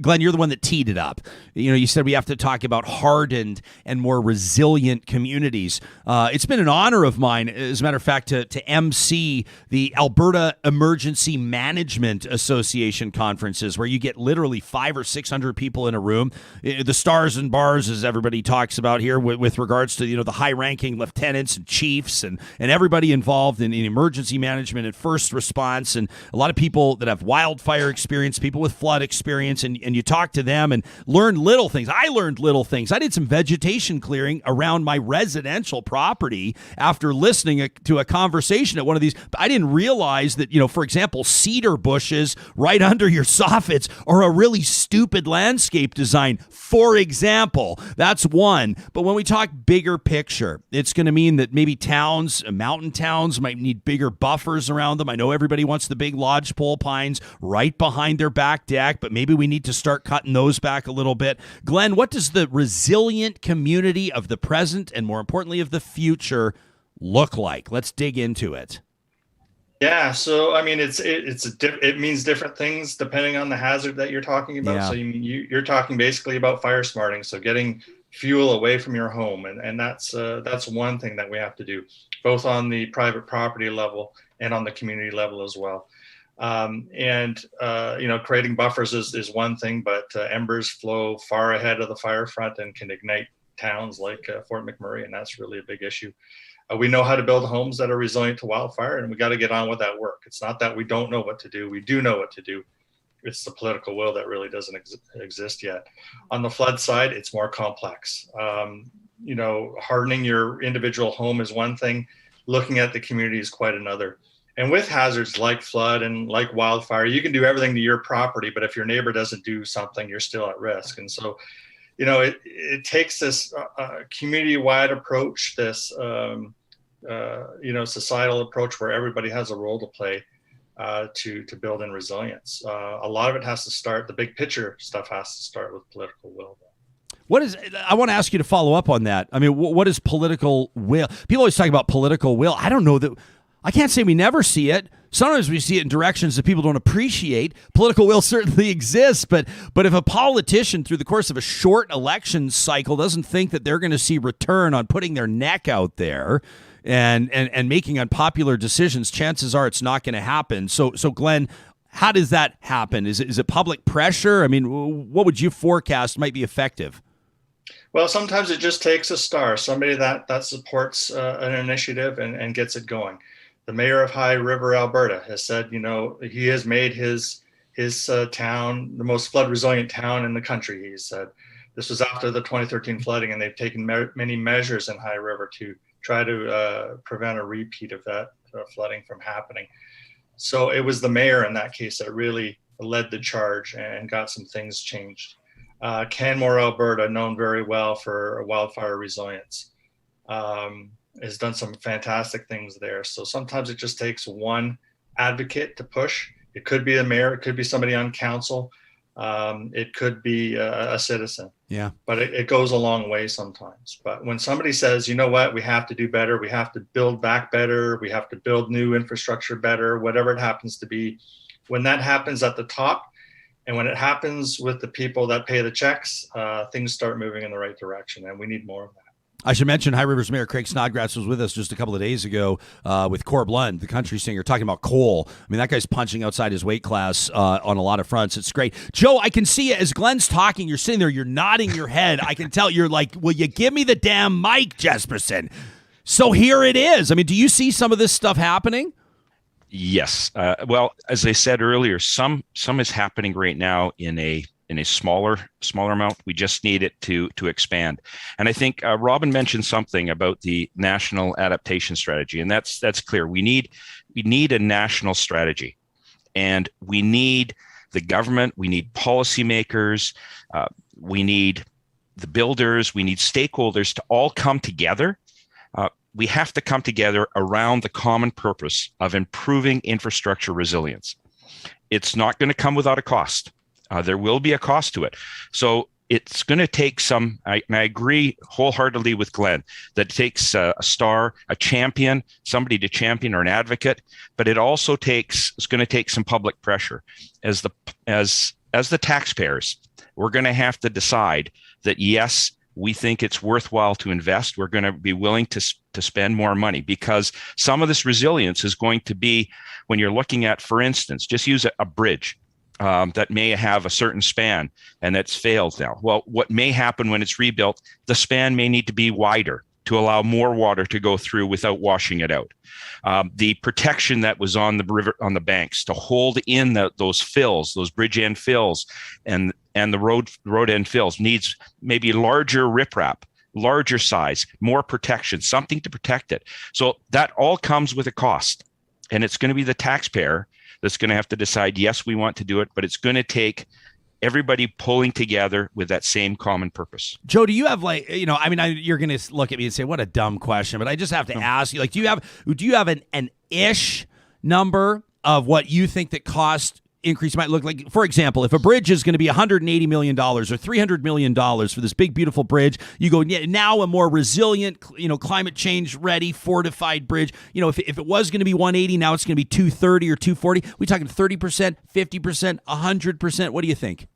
Glenn, you're the one that teed it up. You said we have to talk about hardened and more resilient communities. It's been an honor of mine, as a matter of fact, to MC the Alberta Emergency Management Association conferences, where you get literally 500 or 600 people in a room. The stars and bars, as everybody talks about here, with regards to the high-ranking lieutenants and chiefs and everybody involved in emergency management and first response, and a lot of people that have wildfire experience, people with flood experience, and you talk to them and learn little things. I learned little things. I did some vegetation clearing around my residential property after listening to a conversation at one of these. I didn't realize that, for example, cedar bushes right under your soffits are a really stupid landscape design. For example, that's one. But when we talk bigger picture, it's going to mean that maybe towns, mountain towns, might need bigger buffers around around them. I know everybody wants the big lodgepole pines right behind their back deck, but maybe we need to start cutting those back a little bit. Glenn, what does the resilient community of the present and, more importantly, of the future look like? Let's dig into it. Yeah, so I mean, it means different things depending on the hazard that you're talking about. Yeah. So you're talking basically about fire smarting, so getting fuel away from your home, and that's one thing that we have to do, both on the private property level and on the community level as well. Creating buffers is one thing, but embers flow far ahead of the fire front and can ignite towns like Fort McMurray, and that's really a big issue. We know how to build homes that are resilient to wildfire, and we got to get on with that work. It's not that we don't know what to do. We do know what to do. It's the political will that really doesn't exist yet. On the flood side, it's more complex. Hardening your individual home is one thing. Looking at the community is quite another. And with hazards like flood and like wildfire, you can do everything to your property, but if your neighbor doesn't do something, you're still at risk. And so, it takes this community-wide approach, this societal approach where everybody has a role to play to build in resilience. A lot of it has to start, the big picture stuff has to start with political will. I want to ask you to follow up on that. I mean, what is political will? People always talk about political will. I don't know that, I can't say we never see it. Sometimes we see it in directions that people don't appreciate. Political will certainly exists, but if a politician through the course of a short election cycle doesn't think that they're going to see return on putting their neck out there and making unpopular decisions, chances are it's not going to happen. So Glenn, how does that happen? Is it public pressure? I mean, what would you forecast might be effective? Well, sometimes it just takes a star, somebody that supports an initiative and gets it going. The mayor of High River, Alberta, has said, he has made his town the most flood resilient town in the country. He said this was after the 2013 flooding, and they've taken many measures in High River to try to prevent a repeat of that flooding from happening. So it was the mayor in that case that really led the charge and got some things changed. Canmore, Alberta, known very well for wildfire resilience, has done some fantastic things there. So sometimes it just takes one advocate to push. It could be the mayor, it could be somebody on council, it could be a citizen. Yeah. But it goes a long way sometimes. But when somebody says, you know what, we have to do better, we have to build back better, we have to build new infrastructure better, whatever it happens to be, when that happens at the top, and when it happens with the people that pay the checks, things start moving in the right direction, and we need more of that. I should mention High River's Mayor Craig Snodgrass was with us just a couple of days ago with Corb Lund, the country singer, talking about coal. I mean, that guy's punching outside his weight class on a lot of fronts. It's great. Joe, I can see you as Glenn's talking. You're sitting there. You're nodding your head. I can tell you're like, will you give me the damn mic, Jesperson? So here it is. I mean, do you see some of this stuff happening? Yes. Well, as I said earlier, some is happening right now in a smaller amount. We just need it to expand. And I think Robin mentioned something about the national adaptation strategy, and that's clear. We need a national strategy, and we need the government, we need policymakers, we need the builders, we need stakeholders to all come together. We have to come together around the common purpose of improving infrastructure resilience. It's not going to come without a cost. There will be a cost to it. So it's going to take and I agree wholeheartedly with Glenn, that it takes a star, a champion, somebody to champion or an advocate, but it's going to take some public pressure. As the taxpayers, we're going to have to decide that, yes, we think it's worthwhile to invest. We're going to be willing to spend more money, because some of this resilience is going to be, when you're looking at, for instance, just use a bridge. That may have a certain span and that's failed now. Well, what may happen when it's rebuilt, the span may need to be wider to allow more water to go through without washing it out. The protection that was on the river, on the banks, to hold in those fills, those bridge end fills and the road end fills, needs maybe larger riprap, larger size, more protection, something to protect it. So that all comes with a cost, and it's going to be the taxpayer that's going to have to decide, yes, we want to do it, but it's going to take everybody pulling together with that same common purpose. Joe, do you have you're going to look at me and say, what a dumb question, but I just have to ask you, do you have an ish number of what you think that cost increase might look like? For example, if a bridge is going to be $180 million or $300 million for this big, beautiful bridge, you go, yeah, now a more resilient, climate change ready, fortified bridge. If it was going to be 180, now it's going to be 230 or 240. We talking 30%, 50%, 100%? What do you think?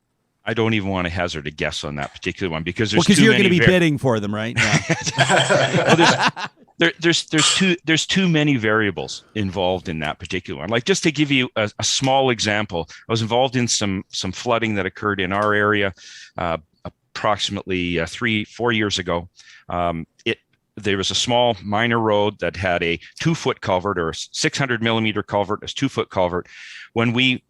I don't even want to hazard a guess on that particular one because you're going to be bidding for them, right? Yeah. Well, there's too many variables involved in that particular one. Like, just to give you a small example, I was involved in some flooding that occurred in our area approximately 3-4 years ago. There was a small minor road that had a 2-foot culvert, or a 600 millimeter culvert, a 2-foot culvert. When we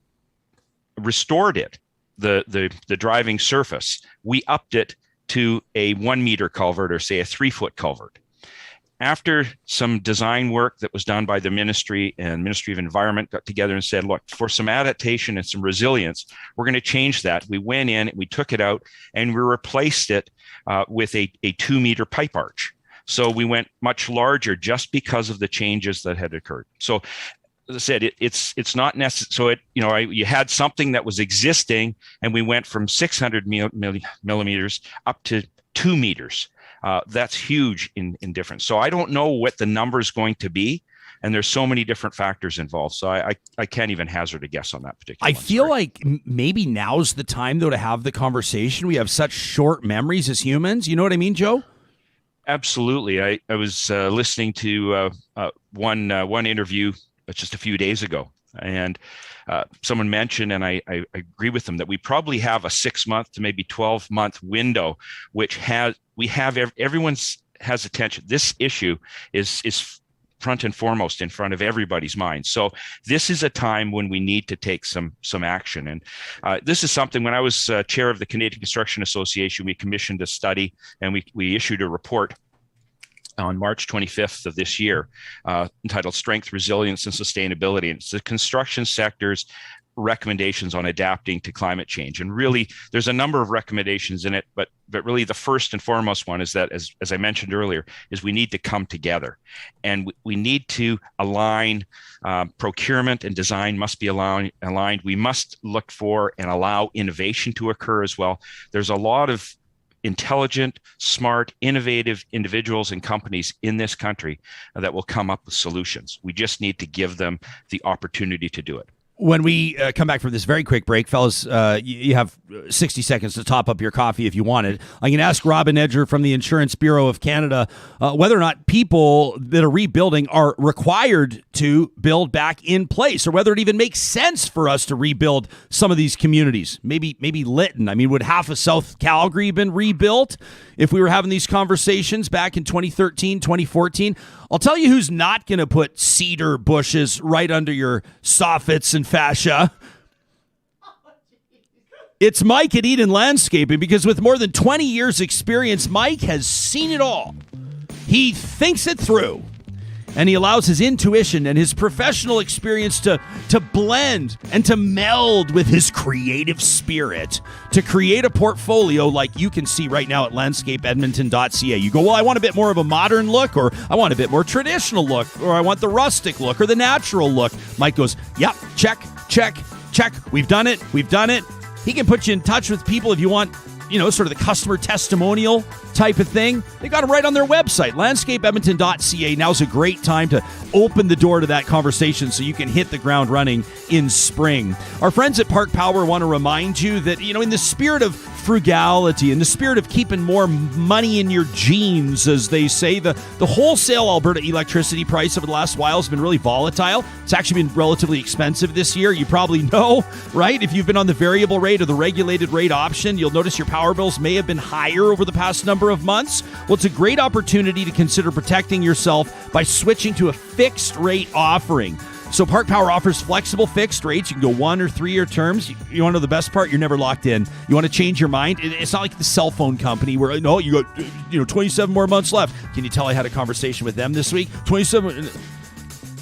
restored it, the driving surface, we upped it to a 1 meter culvert, or say a 3-foot culvert. After some design work that was done by the Ministry of Environment got together and said, look, for some adaptation and some resilience, we're going to change that. We went in, we took it out, and we replaced it with a 2 meter pipe arch. So we went much larger just because of the changes that had occurred. So as I said, it's not necessary. So you had something that was existing, and we went from 600 millimeters up to 2 meters. That's huge in difference. So I don't know what the number is going to be, and there's so many different factors involved. So I can't even hazard a guess on that particular one. I feel like maybe now's the time, though, to have the conversation. We have such short memories as humans. You know what I mean, Joe? Absolutely. I was listening to one interview just a few days ago, and someone mentioned, and I agree with them, that we probably have a 6-month to maybe 12-month window, which everyone has attention. This issue is front and foremost in front of everybody's mind. So this is a time when we need to take some action. And this is something, when I was chair of the Canadian Construction Association, we commissioned a study, and we issued a report on March 25th of this year, entitled Strength, Resilience, and Sustainability. And it's the construction sector's recommendations on adapting to climate change. And really, there's a number of recommendations in it, but really the first and foremost one is that, as I mentioned earlier, is we need to come together, and we need to align. Procurement and design must be aligned. We must look for and allow innovation to occur as well. There's a lot of intelligent, smart, innovative individuals and companies in this country that will come up with solutions. We just need to give them the opportunity to do it. When we come back from this very quick break, fellas, you have 60 seconds to top up your coffee if you want it. I'm going to ask Robin Edger from the Insurance Bureau of Canada whether or not people that are rebuilding are required to build back in place, or whether it even makes sense for us to rebuild some of these communities. Maybe Lytton. I mean, would half of South Calgary been rebuilt if we were having these conversations back in 2013, 2014? I'll tell you who's not going to put cedar bushes right under your soffits and fascia. It's Mike at Eden Landscaping, because with more than 20 years experience, Mike has seen it all. He thinks it through, and he allows his intuition and his professional experience to blend and to meld with his creative spirit to create a portfolio like you can see right now at landscapeedmonton.ca. You go, well, I want a bit more of a modern look, or I want a bit more traditional look, or I want the rustic look or the natural look. Mike goes, yep, check, check, check. We've done it. He can put you in touch with people if you want, sort of the customer testimonial type of thing. They got it right on their website, landscapeedmonton.ca. Now's a great time to open the door to that conversation so you can hit the ground running in spring. Our friends at Park Power want to remind you that, in the spirit of frugality, in the spirit of keeping more money in your jeans, as they say, the wholesale Alberta electricity price over the last while has been really volatile. It's actually been relatively expensive this year. You probably know, right? If you've been on the variable rate or the regulated rate option, you'll notice your power bills may have been higher over the past number of months. Well, it's a great opportunity to consider protecting yourself by switching to a fixed rate offering. So Park Power offers flexible fixed rates. You can go 1 or 3 year terms. You want to know the best part? You're never locked in. You want to change your mind? It's not like the cell phone company where, no, you got 27 more months left. Can you tell I had a conversation with them this week? 27.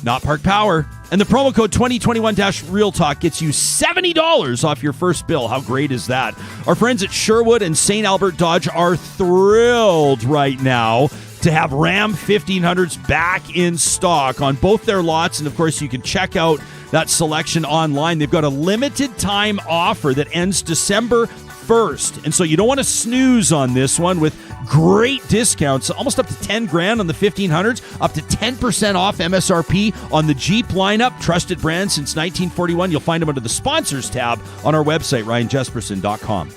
Not Park Power. And the promo code 2021-RealTalk gets you $70 off your first bill. How great is that? Our friends at Sherwood and St. Albert Dodge are thrilled right now to have Ram 1500s back in stock on both their lots. And of course, you can check out that selection online. They've got a limited time offer that ends December 1st. And so you don't want to snooze on this one with great discounts, almost up to 10 grand on the 1500s, up to 10% off MSRP on the Jeep lineup. Trusted brand since 1941. You'll find them under the sponsors tab on our website, ryanjesperson.com.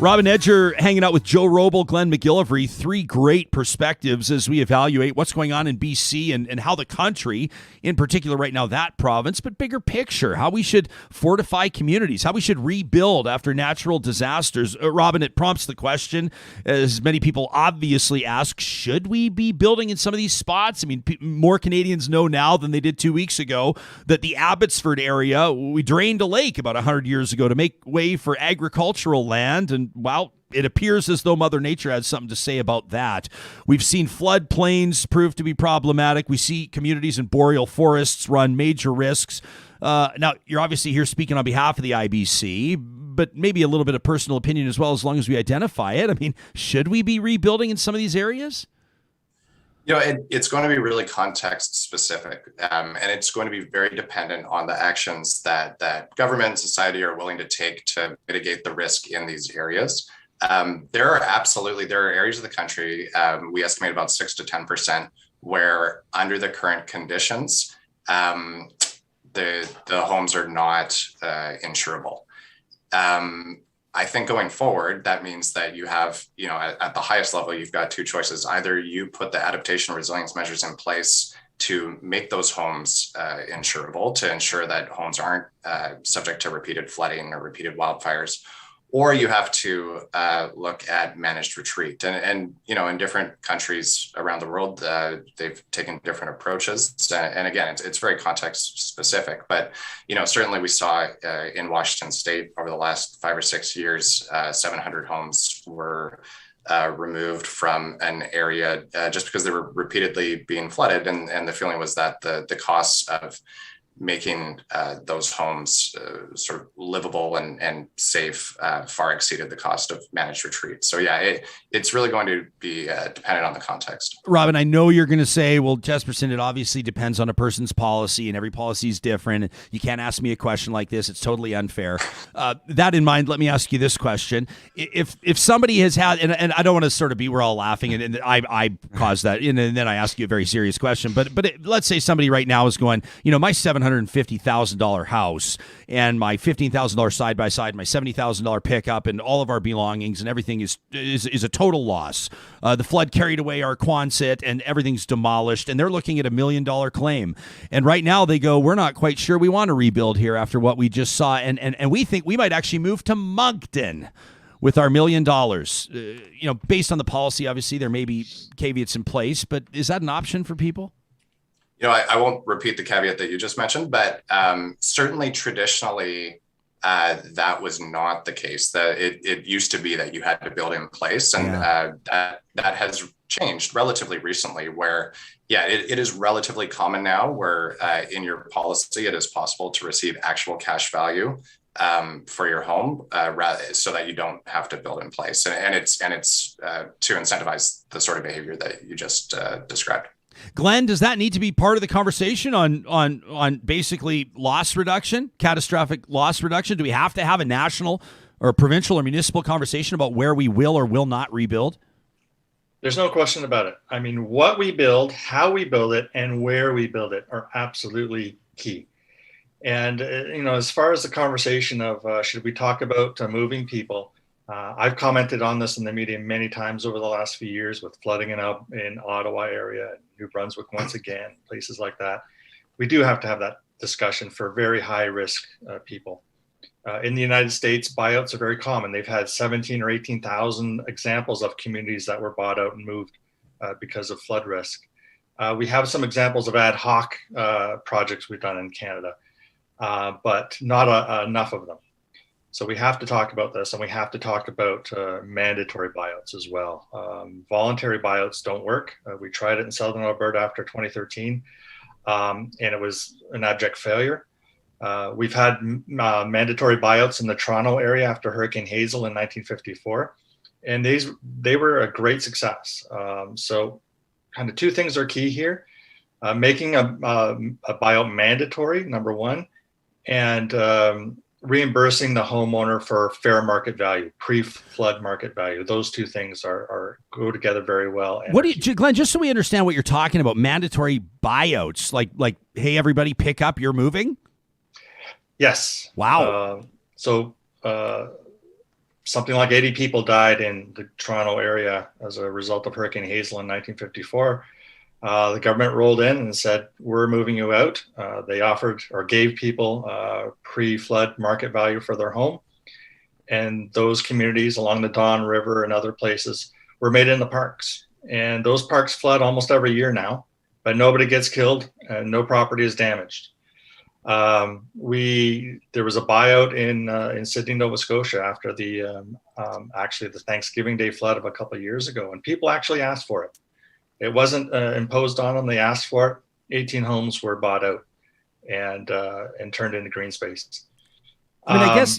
Robin Edger hanging out with Joe Wrobel, Glenn McGillivray, three great perspectives as we evaluate what's going on in BC and how the country, in particular right now, that province, but bigger picture, how we should fortify communities, how we should rebuild after natural disasters. Robin, it prompts the question, as many people obviously ask, should we be building in some of these spots? I mean, more Canadians know now than they did 2 weeks ago that the Abbotsford area, we drained a lake about 100 years ago to make way for agricultural land, and well, it appears as though Mother Nature has something to say about that. We've seen floodplains prove to be problematic. We see communities in boreal forests run major risks. Now, you're obviously here speaking on behalf of the IBC, but maybe a little bit of personal opinion as well, as long as we identify it. I mean, should we be rebuilding in some of these areas? You know, it's going to be really context specific, and it's going to be very dependent on the actions that government and society are willing to take to mitigate the risk in these areas. There are areas of the country, we estimate about 6 to 10%, where under the current conditions, the homes are not insurable. I think going forward, that means that you have, you know, at the highest level, you've got two choices. Either you put the adaptation resilience measures in place to make those homes insurable, to ensure that homes aren't subject to repeated flooding or repeated wildfires, or you have to look at managed retreat. And you know, in different countries around the world, they've taken different approaches. And again, it's very context specific. But you know, certainly we saw in Washington State over the last 5 or 6 years, 700 homes were removed from an area just because they were repeatedly being flooded. And the feeling was that the costs of making those homes sort of livable and safe far exceeded the cost of managed retreat. So yeah, it's really going to be dependent on the context. Robin, I know you're going to say, well, Jesperson, it obviously depends on a person's policy and every policy is different. You can't ask me a question like this. It's totally unfair. That in mind, let me ask you this question. If somebody has had, and I don't want to sort of be, we're all laughing and I caused that, and then I ask you a very serious question, but let's say somebody right now is going, you know, my $750,000 house and my $15,000 side-by-side, my $70,000 pickup and all of our belongings and everything is a total loss. The flood carried away our Quonset and everything's demolished, and they're looking at $1 million claim. And right now they go, we're not quite sure we want to rebuild here after what we just saw. And we think we might actually move to Moncton with our $1 million. You know, based on the policy, obviously there may be caveats in place, but is that an option for people? You know, I won't repeat the caveat that you just mentioned, but certainly traditionally, that was not the case. That it used to be that you had to build in place, and that has changed relatively recently. Where, it is relatively common now, where in your policy it is possible to receive actual cash value for your home, so that you don't have to build in place, and it's to incentivize the sort of behavior that you just described. Glenn, does that need to be part of the conversation on basically loss reduction, catastrophic loss reduction? Do we have to have a national or provincial or municipal conversation about where we will or will not rebuild? There's no question about it. I mean, what we build, how we build it, and where we build it are absolutely key. And, you know, as far as the conversation of should we talk about moving people, I've commented on this in the media many times over the last few years with flooding in Ottawa area, New Brunswick once again, places like that. We do have to have that discussion for very high risk people. In the United States, buyouts are very common. They've had 17 or 18,000 examples of communities that were bought out and moved because of flood risk. We have some examples of ad hoc projects we've done in Canada, but not enough of them. So we have to talk about this, and we have to talk about mandatory buyouts as well. Voluntary buyouts don't work. We tried it in Southern Alberta after 2013, and it was an abject failure. We've had mandatory buyouts in the Toronto area after Hurricane Hazel in 1954. and they were a great success. So kind of two things are key here. Making a buyout mandatory, number one, and reimbursing the homeowner for fair market value, pre-flood market value. Those two things are go together very well. What do you, Glenn, just so we understand what you're talking about, mandatory buyouts, like, hey, everybody pick up, you're moving? Yes. Wow. Something like 80 people died in the Toronto area as a result of Hurricane Hazel in 1954. The government rolled in and said, we're moving you out. They offered or gave people pre-flood market value for their home. And those communities along the Don River and other places were made into parks. And those parks flood almost every year now, but nobody gets killed and no property is damaged. There was a buyout in Sydney, Nova Scotia after the Thanksgiving Day flood of a couple of years ago. And people actually asked for it. It wasn't imposed on them. They asked for it. 18 homes were bought out and turned into green space. I mean, I guess,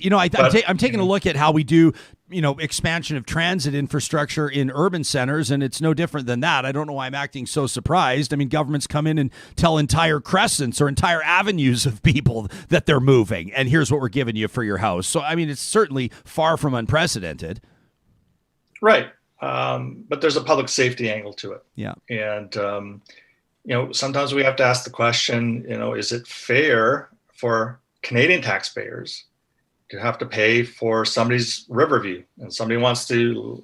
I'm taking a look at how we do, expansion of transit infrastructure in urban centers, and it's no different than that. I don't know why I'm acting so surprised. I mean, governments come in and tell entire crescents or entire avenues of people that they're moving, and here's what we're giving you for your house. So, I mean, it's certainly far from unprecedented. Right. But there's a public safety angle to it. Yeah. And, sometimes we have to ask the question, is it fair for Canadian taxpayers to have to pay for somebody's river view, and somebody wants to,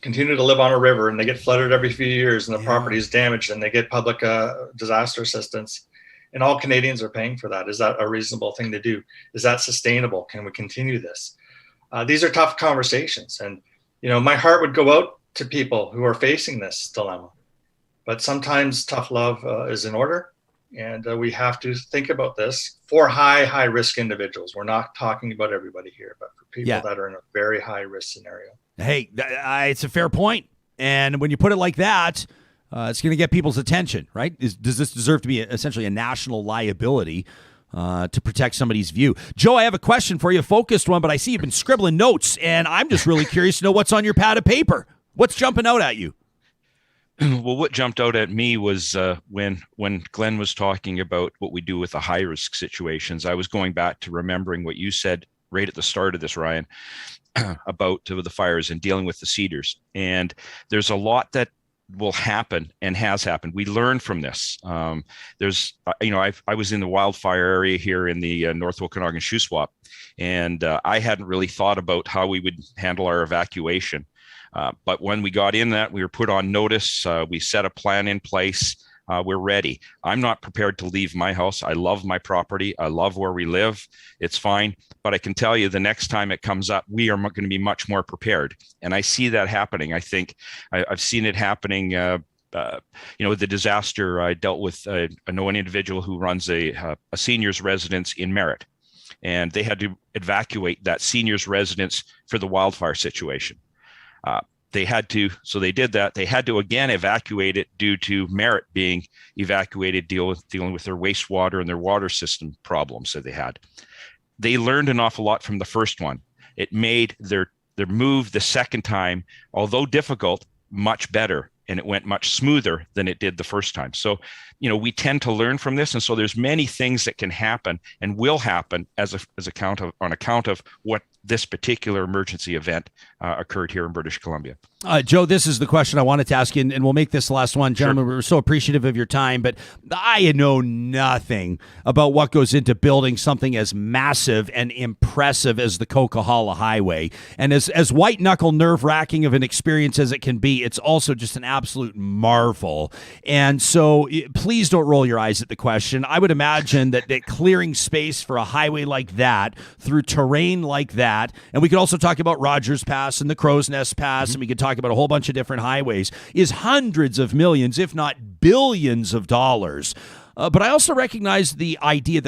continue to live on a river, and they get flooded every few years and the property is damaged and they get public disaster assistance, and all Canadians are paying for that. Is that a reasonable thing to do? Is that sustainable? Can we continue this? These are tough conversations. And, my heart would go out to people who are facing this dilemma, but sometimes tough love is in order. And we have to think about this for high risk individuals. We're not talking about everybody here, but for people that are in a very high risk scenario. Hey, it's a fair point. And when you put it like that, it's going to get people's attention, right? Does this deserve to be essentially a national liability to protect somebody's view? Joe, I have a question for you, a focused one, but I see you've been scribbling notes, and I'm just really curious to know what's on your pad of paper. What's jumping out at you? Well, what jumped out at me was when Glenn was talking about what we do with the high risk situations. I was going back to remembering what you said right at the start of this, Ryan, about the fires and dealing with the cedars. And there's a lot that will happen and has happened. We learn from this. I was in the wildfire area here in the North Okanagan Shuswap, and I hadn't really thought about how we would handle our evacuation. But when we got in that, we were put on notice. We set a plan in place. We're ready. I'm not prepared to leave my house. I love my property. I love where we live. It's fine. But I can tell you the next time it comes up, we are going to be much more prepared. And I see that happening. I think I've seen it happening. The disaster I dealt with, I know an individual who runs a seniors residence in Merritt, and they had to evacuate that seniors residence for the wildfire situation. They did that. They had to again evacuate it due to Merritt being evacuated, dealing with their wastewater and their water system problems that they had. They learned an awful lot from the first one. It made their move the second time, although difficult, much better, and it went much smoother than it did the first time. So, we tend to learn from this, and so there's many things that can happen and will happen on account of what this particular emergency event occurred here in British Columbia. Joe, this is the question I wanted to ask you, and we'll make this the last one. Gentlemen, We're so appreciative of your time, but I know nothing about what goes into building something as massive and impressive as the Coquihalla Highway. And as white-knuckle, nerve-wracking of an experience as it can be, it's also just an absolute marvel. And so please don't roll your eyes at the question. I would imagine that clearing space for a highway like that, through terrain like that, and we could also talk about Rogers Pass and the Crow's Nest Pass, and we could talk about a whole bunch of different highways, is hundreds of millions, if not billions of dollars. But I also recognize the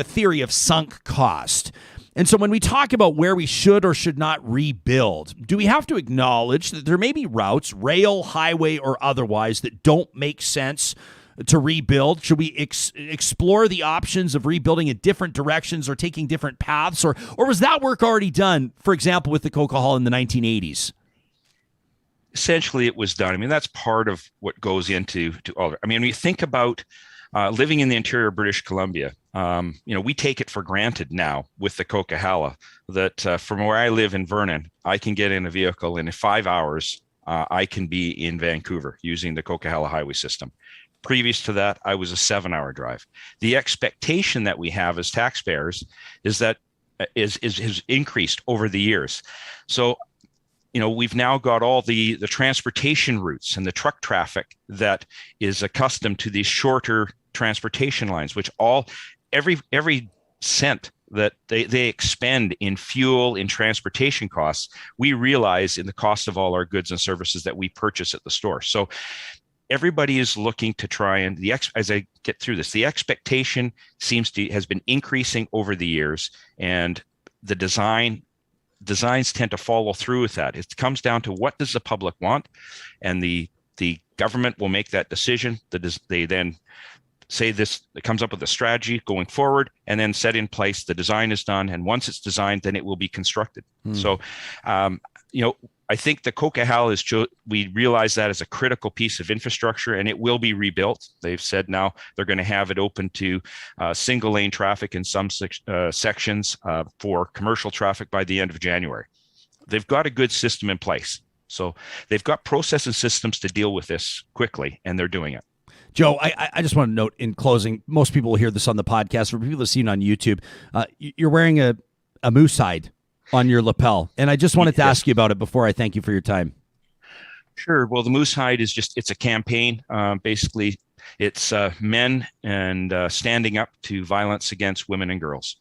theory of sunk cost. And so when we talk about where we should or should not rebuild, do we have to acknowledge that there may be routes, rail, highway, or otherwise, that don't make sense to rebuild? Should we explore the options of rebuilding in different directions or taking different paths? Or was that work already done, for example, with the Coquihalla in the 1980s? essentially it was done. I mean, that's part of what goes into all of it. I mean, when you think about living in the interior of British Columbia, we take it for granted now with the Coquihalla that from where I live in Vernon, I can get in a vehicle and in 5 hours, I can be in Vancouver using the Coquihalla highway system. Previous to that, I was a 7-hour drive. The expectation that we have as taxpayers is that is increased over the years. So, we've now got all the transportation routes and the truck traffic that is accustomed to these shorter transportation lines, which every cent that they expend in fuel, in transportation costs, we realize in the cost of all our goods and services that we purchase at the store. So everybody is looking to try and as I get through this, the expectation has been increasing over the years, and the designs tend to follow through with that. It comes down to what does the public want, and the government will make that decision. They then say this, it comes up with a strategy going forward, and then set in place. The design is done, and once it's designed, then it will be constructed. So, I think the Coquihalla we realize that as a critical piece of infrastructure, and it will be rebuilt. They've said now they're going to have it open to single lane traffic in some sections for commercial traffic by the end of January. They've got a good system in place. So they've got process and systems to deal with this quickly, and they're doing it. Joe, I just want to note in closing, most people will hear this on the podcast. For people that see it on YouTube, you're wearing a moose hide on your lapel. And I just wanted to ask you about it before I thank you for your time. Sure. Well, the moose hide is it's a campaign. Basically, it's men and standing up to violence against women and girls.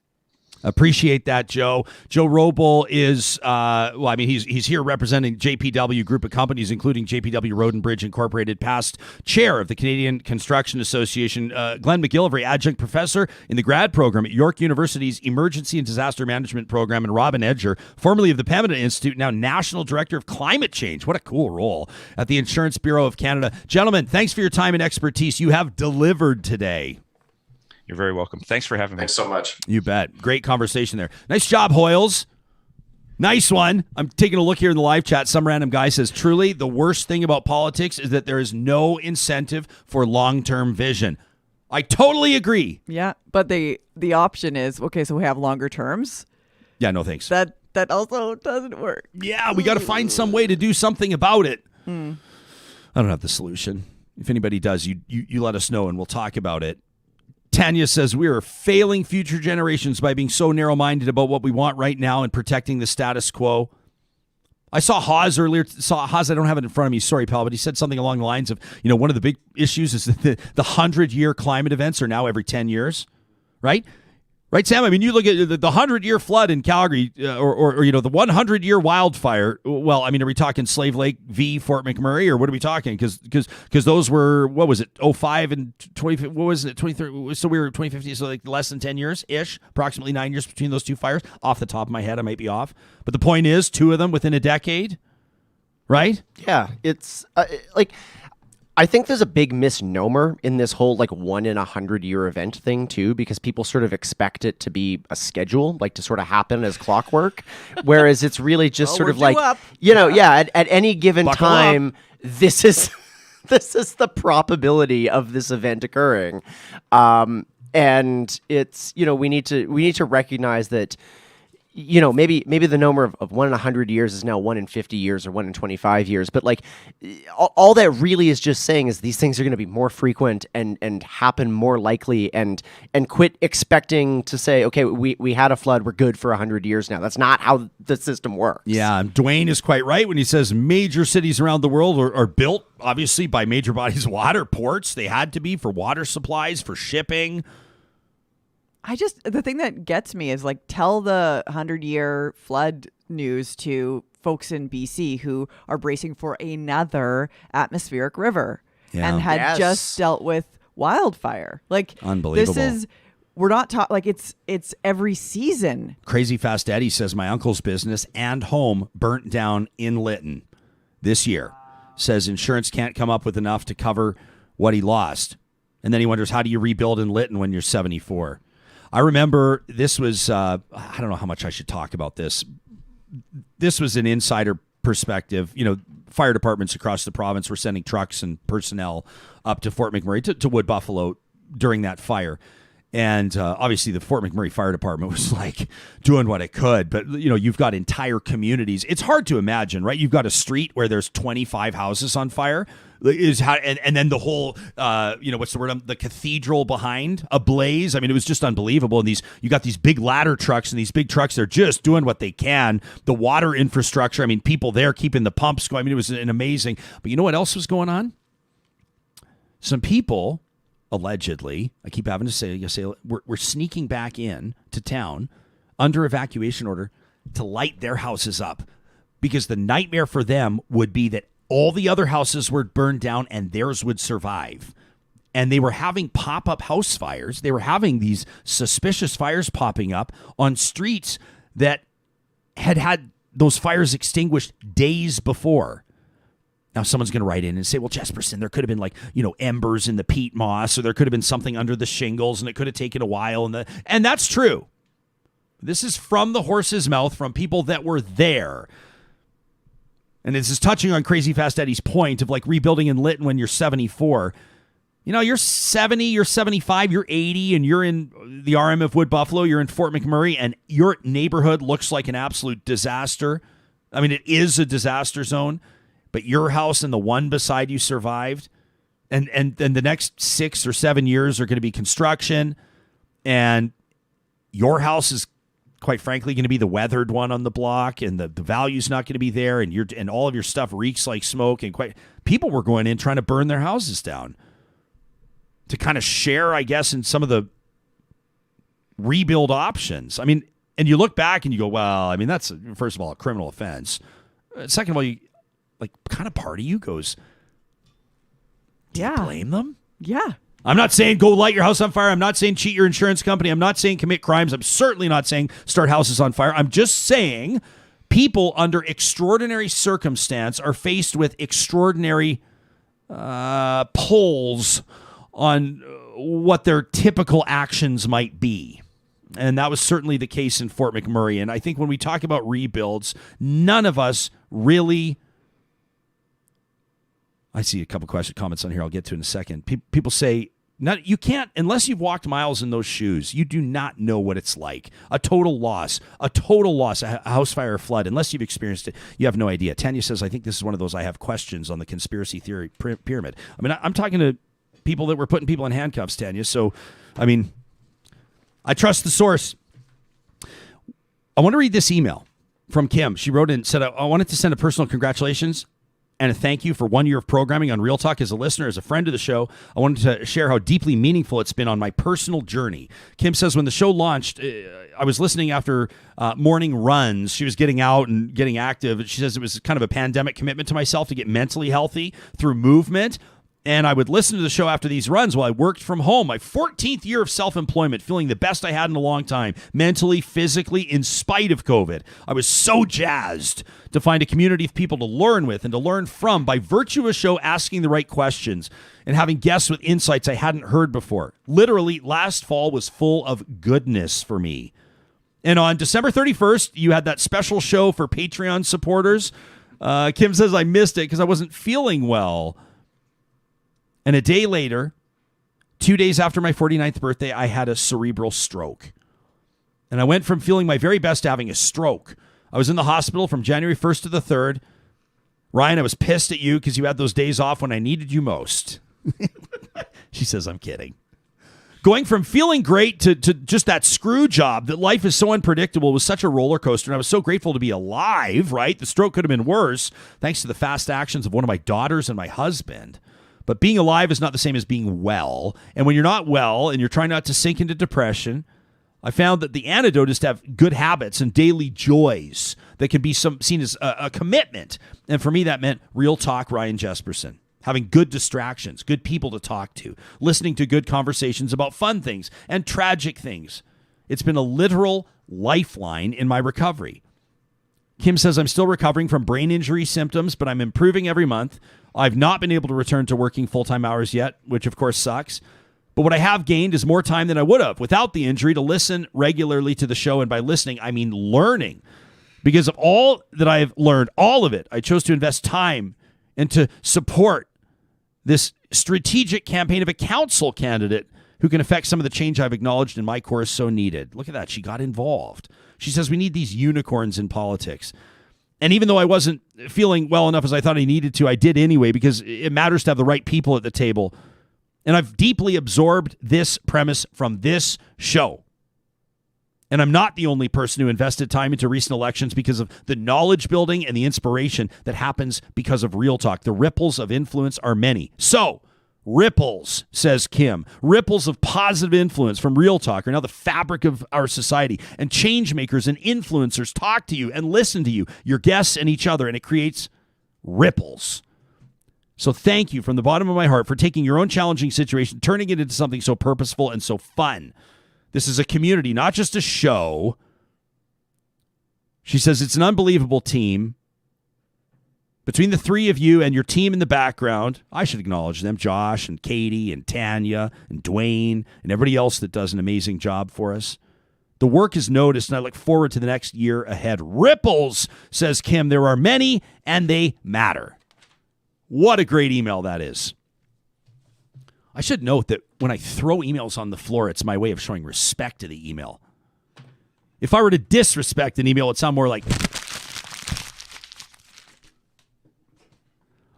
Appreciate that, Joe. Joe Wrobel is, he's here representing JPW Group of Companies, including JPW Road and Bridge Incorporated, past chair of the Canadian Construction Association. Glenn McGillivray, adjunct professor in the grad program at York University's Emergency and Disaster Management Program, and Robin Edger, formerly of the Pembina Institute, now National Director of Climate Change. What a cool role at the Insurance Bureau of Canada. Gentlemen, thanks for your time and expertise. You have delivered today. You're very welcome. Thanks for having me. Thanks so much. You bet. Great conversation there. Nice job, Hoyles. Nice one. I'm taking a look here in the live chat. Some random guy says, truly, the worst thing about politics is that there is no incentive for long-term vision. I totally agree. Yeah, but the option is, okay, so we have longer terms. Yeah, no thanks. That also doesn't work. Yeah, we got to find some way to do something about it. I don't have the solution. If anybody does, you let us know and we'll talk about it. Tanya says, we are failing future generations by being so narrow-minded about what we want right now and protecting the status quo. I saw Haas earlier. I don't have it in front of me. Sorry, pal, but he said something along the lines of, one of the big issues is that the 100-year climate events are now every 10 years, right? Right, Sam? I mean, you look at the 100-year flood in Calgary or the 100-year wildfire. Well, I mean, are we talking Slave Lake v. Fort McMurray, or what are we talking? Because those were, what was it, 05 and 20, what was it, 23? So we were 2050, so like less than 10 years-ish, approximately 9 years between those two fires. Off the top of my head, I might be off. But the point is, two of them within a decade, right? Yeah, it's I think there's a big misnomer in this whole 1 in 100-year event thing too, because people sort of expect it to be a schedule, to sort of happen as clockwork, whereas it's really just sort of at any given Buckle time, this is the probability of this event occurring, and it's we need to recognize that. Maybe the number of 1 in 100 years is now 1 in 50 years or 1 in 25 years. But all that really is just saying is these things are going to be more frequent and happen more likely, and quit expecting to say, okay, we had a flood, we're good for 100 years now. That's not how the system works. Yeah, Dwayne is quite right when he says major cities around the world are built, obviously, by major bodies of water, ports. They had to be for water supplies, for shipping. The thing that gets me is tell the 100-year flood news to folks in BC who are bracing for another atmospheric river and had just dealt with wildfire. Unbelievable. We're not talking it's every season. Crazy Fast Eddie says my uncle's business and home burnt down in Lytton this year. Says insurance can't come up with enough to cover what he lost. And then he wonders, how do you rebuild in Lytton when you're 74? I remember this was, I don't know how much I should talk about this. This was an insider perspective. fire departments across the province were sending trucks and personnel up to Fort McMurray to Wood Buffalo during that fire. And obviously the Fort McMurray Fire Department was like doing what it could. But, you've got entire communities. It's hard to imagine, right? You've got a street where there's 25 houses on fire. And then the whole, what's the word? The cathedral behind ablaze. I mean, it was just unbelievable. And you got these big ladder trucks, and these big trucks, they're just doing what they can. The water infrastructure, I mean, people there keeping the pumps going. I mean, it was an amazing. But you know what else was going on? Some people, allegedly, I keep having to say, we're sneaking back in to town under evacuation order to light their houses up, because the nightmare for them would be that all the other houses were burned down and theirs would survive. And they were having pop-up house fires. They were having these suspicious fires popping up on streets that had those fires extinguished days before. Now, someone's going to write in and say, well, Jesperson, there could have been embers in the peat moss, or there could have been something under the shingles, and it could have taken a while. And that's true. This is from the horse's mouth, from people that were there. And this is touching on Crazy Fast Eddie's point of rebuilding in Lytton when you're 74. You're 70, you're 75, you're 80, and you're in the RM of Wood Buffalo, you're in Fort McMurray, and your neighborhood looks like an absolute disaster. I mean, it is a disaster zone. But your house and the one beside you survived, and the next 6 or 7 years are going to be construction, and your house is, quite frankly, going to be the weathered one on the block, and the value's not going to be there, and all of your stuff reeks like smoke, and people were going in trying to burn their houses down to kind of share, I guess, in some of the rebuild options. I mean, and you look back and you go, well, I mean, that's, first of all, a criminal offense. Second of all, kind of part of you goes, do you blame them? Yeah. I'm not saying go light your house on fire. I'm not saying cheat your insurance company. I'm not saying commit crimes. I'm certainly not saying start houses on fire. I'm just saying people under extraordinary circumstance are faced with extraordinary pulls on what their typical actions might be. And that was certainly the case in Fort McMurray. And I think when we talk about rebuilds, none of us really... I see a couple comments on here I'll get to in a second. People say, you can't, unless you've walked miles in those shoes, you do not know what it's like. A total loss, a house fire or flood. Unless you've experienced it, you have no idea. Tanya says, I think this is one of those I have questions on the conspiracy theory pyramid. I mean, I'm talking to people that were putting people in handcuffs, Tanya. So, I mean, I trust the source. I want to read this email from Kim. She wrote in and said, I wanted to send a personal congratulations and a thank you for 1 year of programming on Real Talk. As a listener, as a friend of the show, I wanted to share how deeply meaningful it's been on my personal journey. Kim says, when the show launched, I was listening after morning runs. She was getting out and getting active. She says it was kind of a pandemic commitment to myself to get mentally healthy through movement. And I would listen to the show after these runs while I worked from home. My 14th year of self-employment, feeling the best I had in a long time, mentally, physically, in spite of COVID. I was so jazzed to find a community of people to learn with and to learn from by virtue of a show asking the right questions and having guests with insights I hadn't heard before. Literally, last fall was full of goodness for me. And on December 31st, you had that special show for Patreon supporters. Kim says, I missed it because I wasn't feeling well. And a day later, 2 days after my 49th birthday, I had a cerebral stroke. And I went from feeling my very best to having a stroke. I was in the hospital from January 1st to the 3rd. Ryan, I was pissed at you because you had those days off when I needed you most. She says, I'm kidding. Going from feeling great to just that screw job, that life is so unpredictable, was such a roller coaster. And I was so grateful to be alive, right? The stroke could have been worse, thanks to the fast actions of one of my daughters and my husband. But being alive is not the same as being well. And when you're not well and you're trying not to sink into depression, I found that the antidote is to have good habits and daily joys that can be seen as a commitment. And for me, that meant Real Talk Ryan Jesperson. Having good distractions, good people to talk to, listening to good conversations about fun things and tragic things. It's been a literal lifeline in my recovery. Kim says, I'm still recovering from brain injury symptoms, but I'm improving every month. I've not been able to return to working full-time hours yet, which of course sucks. But what I have gained is more time than I would have without the injury to listen regularly to the show. And by listening, I mean learning. Because of all that I have learned, all of it, I chose to invest time and to support this strategic campaign of a council candidate who can affect some of the change I've acknowledged in my course so needed. Look at that. She got involved. She says we need these unicorns in politics. And even though I wasn't feeling well enough as I thought I needed to, I did anyway, because it matters to have the right people at the table. And I've deeply absorbed this premise from this show. And I'm not the only person who invested time into recent elections because of the knowledge building and the inspiration that happens because of Real Talk. The ripples of influence are many. So, ripples, says Kim. Ripples of positive influence from Real Talk are now the fabric of our society. And change makers and influencers talk to you and listen to you, your guests and each other, and it creates ripples. So thank you from the bottom of my heart for taking your own challenging situation, turning it into something so purposeful and so fun. This is a community, not just a show. She says it's an unbelievable team. Between the three of you and your team in the background, I should acknowledge them, Josh and Katie and Tanya and Dwayne and everybody else that does an amazing job for us. The work is noticed, and I look forward to the next year ahead. Ripples, says Kim. There are many, and they matter. What a great email that is. I should note that when I throw emails on the floor, it's my way of showing respect to the email. If I were to disrespect an email, it would sound more like...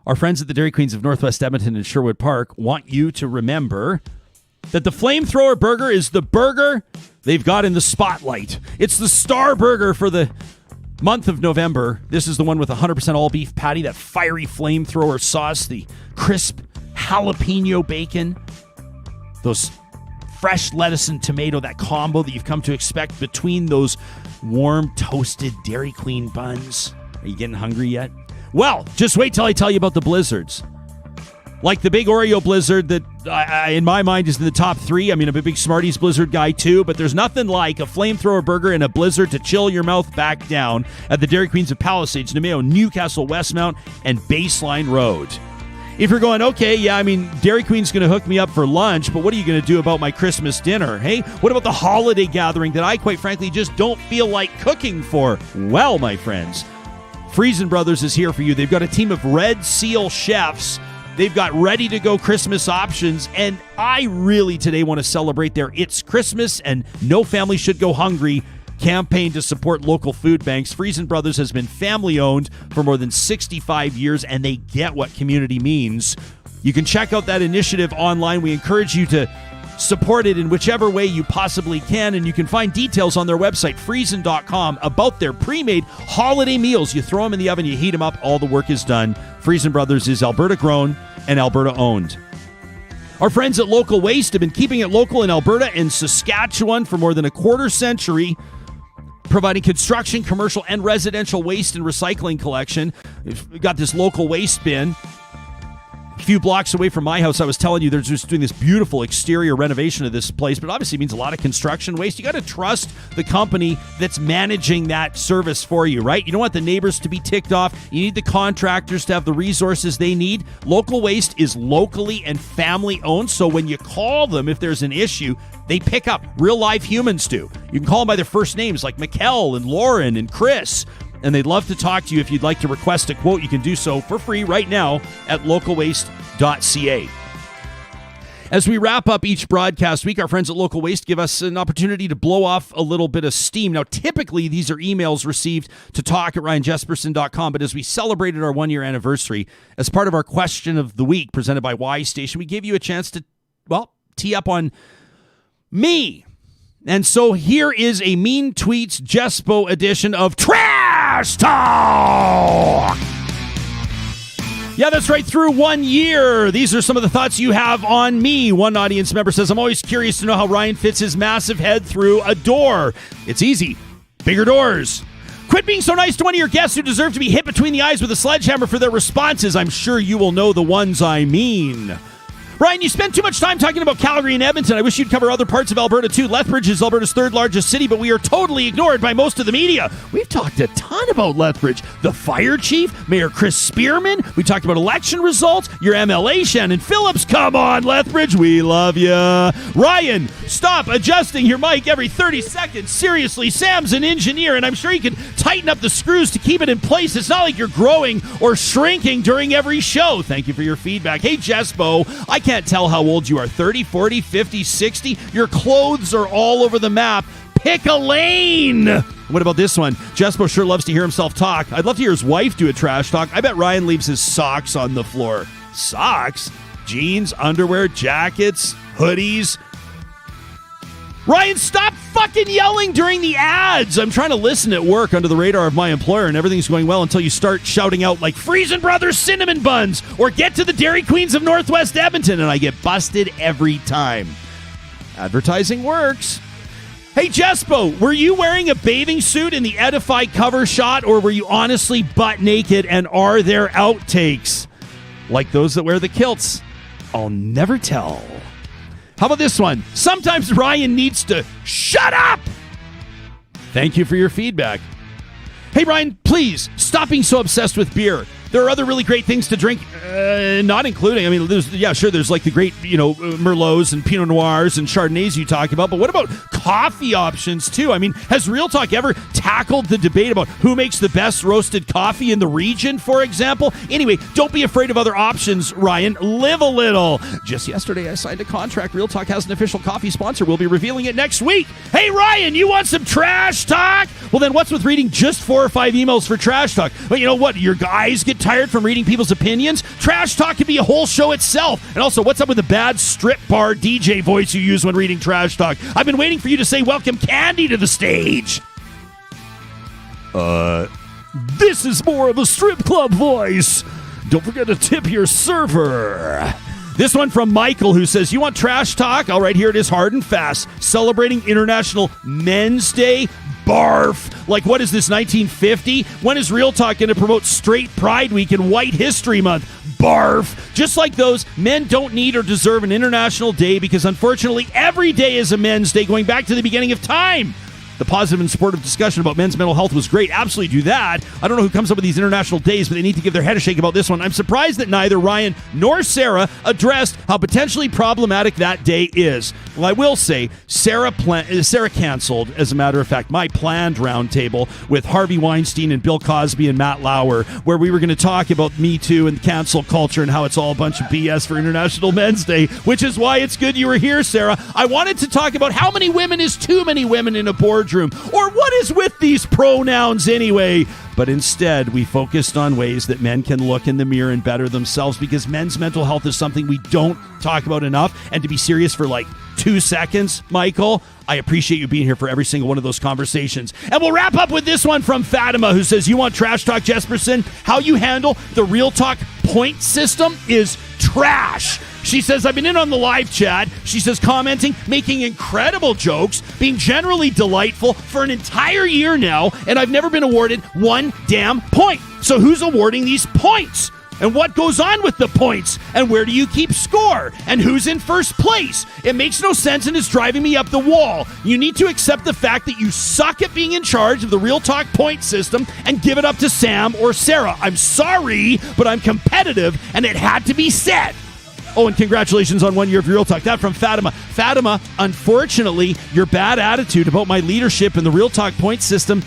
Our friends at the Dairy Queens of Northwest Edmonton and Sherwood Park want you to remember that the Flamethrower Burger is the burger they've got in the spotlight. It's the star burger for the month of November. This is the one with 100% all-beef patty, that fiery flamethrower sauce, the crisp jalapeno bacon, those fresh lettuce and tomato, that combo that you've come to expect between those warm, toasted Dairy Queen buns. Are you getting hungry yet? Well, just wait till I tell you about the blizzards. Like the big Oreo blizzard that, in my mind, is in the top three. I mean, I'm a big Smarties blizzard guy, too, but there's nothing like a flamethrower burger and a blizzard to chill your mouth back down at the Dairy Queens of Palisades, Nemeo, Newcastle, Westmount, and Baseline Road. If you're going, okay, yeah, I mean, Dairy Queen's going to hook me up for lunch, but what are you going to do about my Christmas dinner? Hey, what about the holiday gathering that I, quite frankly, just don't feel like cooking for? Well, my friends, Friesen Brothers is here for you. They've got a team of Red Seal chefs. They've got ready-to-go Christmas options, and I really today want to celebrate their It's Christmas and No Family Should Go Hungry campaign to support local food banks. Friesen Brothers has been family-owned for more than 65 years, and they get what community means. You can check out that initiative online. We encourage you to support it in whichever way you possibly can, and you can find details on their website, friesen.com, about their pre-made holiday meals. You throw them in the oven, you heat them up, all the work is done. Friesen Brothers is Alberta-grown and Alberta-owned. Our friends at Local Waste have been keeping it local in Alberta and Saskatchewan for more than a quarter century, providing construction, commercial, and residential waste and recycling collection. We've got this local waste bin a few blocks away from my house. I was telling you, they're just doing this beautiful exterior renovation of this place, but obviously it means a lot of construction waste. You got to trust the company that's managing that service for you, right? You don't want the neighbors to be ticked off. You need the contractors to have the resources they need. Local Waste is locally and family owned, so when you call them if there's an issue, they pick up. Real live humans do. You can call them by their first names, like Mikkel and Lauren and Chris, and they'd love to talk to you. If you'd like to request a quote, you can do so for free right now at localwaste.ca. As we wrap up each broadcast week, our friends at Local Waste give us an opportunity to blow off a little bit of steam. Now, typically, these are emails received to talk@ryanjesperson.com, but as we celebrated our one-year anniversary, as part of our question of the week presented by Y Station, we gave you a chance to, well, tee up on me. And so here is a Mean Tweets Jespo edition of Trash Talk. Yeah, that's right. Through 1 year, these are some of the thoughts you have on me. One audience member says, I'm always curious to know how Ryan fits his massive head through a door. It's easy. Bigger doors. Quit being so nice to one of your guests who deserve to be hit between the eyes with a sledgehammer for their responses. I'm sure you will know the ones I mean. Ryan, you spent too much time talking about Calgary and Edmonton. I wish you'd cover other parts of Alberta, too. Lethbridge is Alberta's third largest city, but we are totally ignored by most of the media. We've talked a ton about Lethbridge. The fire chief, Mayor Chris Spearman. We talked about election results. Your MLA, Shannon Phillips. Come on, Lethbridge. We love you. Ryan, stop adjusting your mic every 30 seconds. Seriously, Sam's an engineer, and I'm sure he can tighten up the screws to keep it in place. It's not like you're growing or shrinking during every show. Thank you for your feedback. Hey, Jespo, I can't tell how old you are. 30, 40, 50, 60? Your clothes are all over the map. Pick a lane. What about this one? Jespo sure loves to hear himself talk. I'd love to hear his wife do a trash talk. I bet Ryan leaves his socks on the floor. Socks? Jeans, underwear, jackets, hoodies. Ryan, stop fucking yelling during the ads. I'm trying to listen at work under the radar of my employer, and everything's going well until you start shouting out like Freezin' Brothers Cinnamon Buns or get to the Dairy Queens of Northwest Edmonton, and I get busted every time. Advertising works. Hey, Jespo, were you wearing a bathing suit in the Edify cover shot, or were you honestly butt naked, and are there outtakes? Like those that wear the kilts. I'll never tell. How about this one? Sometimes Ryan needs to shut up. Thank you for your feedback. Hey, Ryan, please stop being so obsessed with beer. There are other really great things to drink, not including, I mean, there's like the great, Merlots and Pinot Noirs and Chardonnays you talk about, but what about coffee options too? I mean, has Real Talk ever tackled the debate about who makes the best roasted coffee in the region, for example? Anyway, don't be afraid of other options, Ryan. Live a little. Just yesterday, I signed a contract. Real Talk has an official coffee sponsor. We'll be revealing it next week. Hey, Ryan, you want some trash talk? Well, then what's with reading just 4 or 5 emails for trash talk? Well, you know what? Your guys get tired from reading people's opinions? Trash talk can be a whole show itself. And also, what's up with the bad strip bar DJ voice you use when reading trash talk? I've been waiting for you to say welcome Candy to the stage. This is more of a strip club voice. Don't forget to tip your server. This one from Michael, who says, you want trash talk? All right, here it is, hard and fast. Celebrating International Men's Day? Barf. Like, what is this, 1950? When is Real Talk going to promote Straight Pride Week and White History Month? Barf. Just like those, men don't need or deserve an international day because, unfortunately, every day is a men's day going back to the beginning of time. The positive and supportive discussion about men's mental health was great. Absolutely do that. I don't know who comes up with these international days, but they need to give their head a shake about this one. I'm surprised that neither Ryan nor Sarah addressed how potentially problematic that day is. Well, I will say, Sarah canceled, as a matter of fact, my planned roundtable with Harvey Weinstein and Bill Cosby and Matt Lauer, where we were going to talk about Me Too and cancel culture and how it's all a bunch of BS for International Men's Day, which is why it's good you were here, Sarah. I wanted to talk about how many women is too many women in a boardroom, or what is with these pronouns anyway. But instead, we focused on ways that men can look in the mirror and better themselves, because men's mental health is something we don't talk about enough. And to be serious for like 2 seconds, Michael, I appreciate you being here for every single one of those conversations. And we'll wrap up with this one from Fatima, who says, you want trash talk, Jesperson? How you handle the Real Talk point system is trash. She says, I've been in on the live chat. She says, commenting, making incredible jokes, being generally delightful for an entire year now, and I've never been awarded 1 damn point. So who's awarding these points? And what goes on with the points? And where do you keep score? And who's in first place? It makes no sense and is driving me up the wall. You need to accept the fact that you suck at being in charge of the Real Talk point system and give it up to Sam or Sarah. I'm sorry, but I'm competitive and it had to be said. Oh, and congratulations on 1 year of Real Talk. That from Fatima. Fatima, unfortunately, your bad attitude about my leadership in the Real Talk point system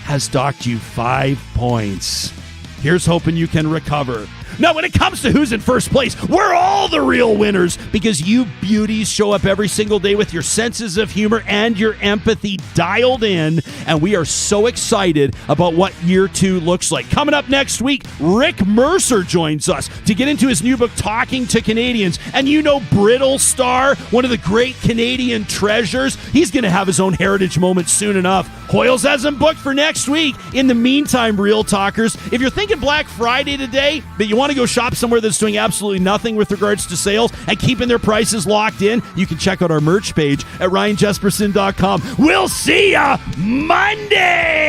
has docked you 5 points. Here's hoping you can recover. Now, when it comes to who's in first place, we're all the real winners, because you beauties show up every single day with your senses of humor and your empathy dialed in, and we are so excited about what year 2 looks like. Coming up next week, Rick Mercer joins us to get into his new book, Talking to Canadians. And you know Brittle Star, one of the great Canadian treasures, he's going to have his own heritage moment soon enough. Hoyles has him booked for next week. In the meantime, Real Talkers, if you're thinking Black Friday today, but you want to go shop somewhere that's doing absolutely nothing with regards to sales and keeping their prices locked in, you can check out our merch page at ryanjesperson.com. We'll see ya Monday!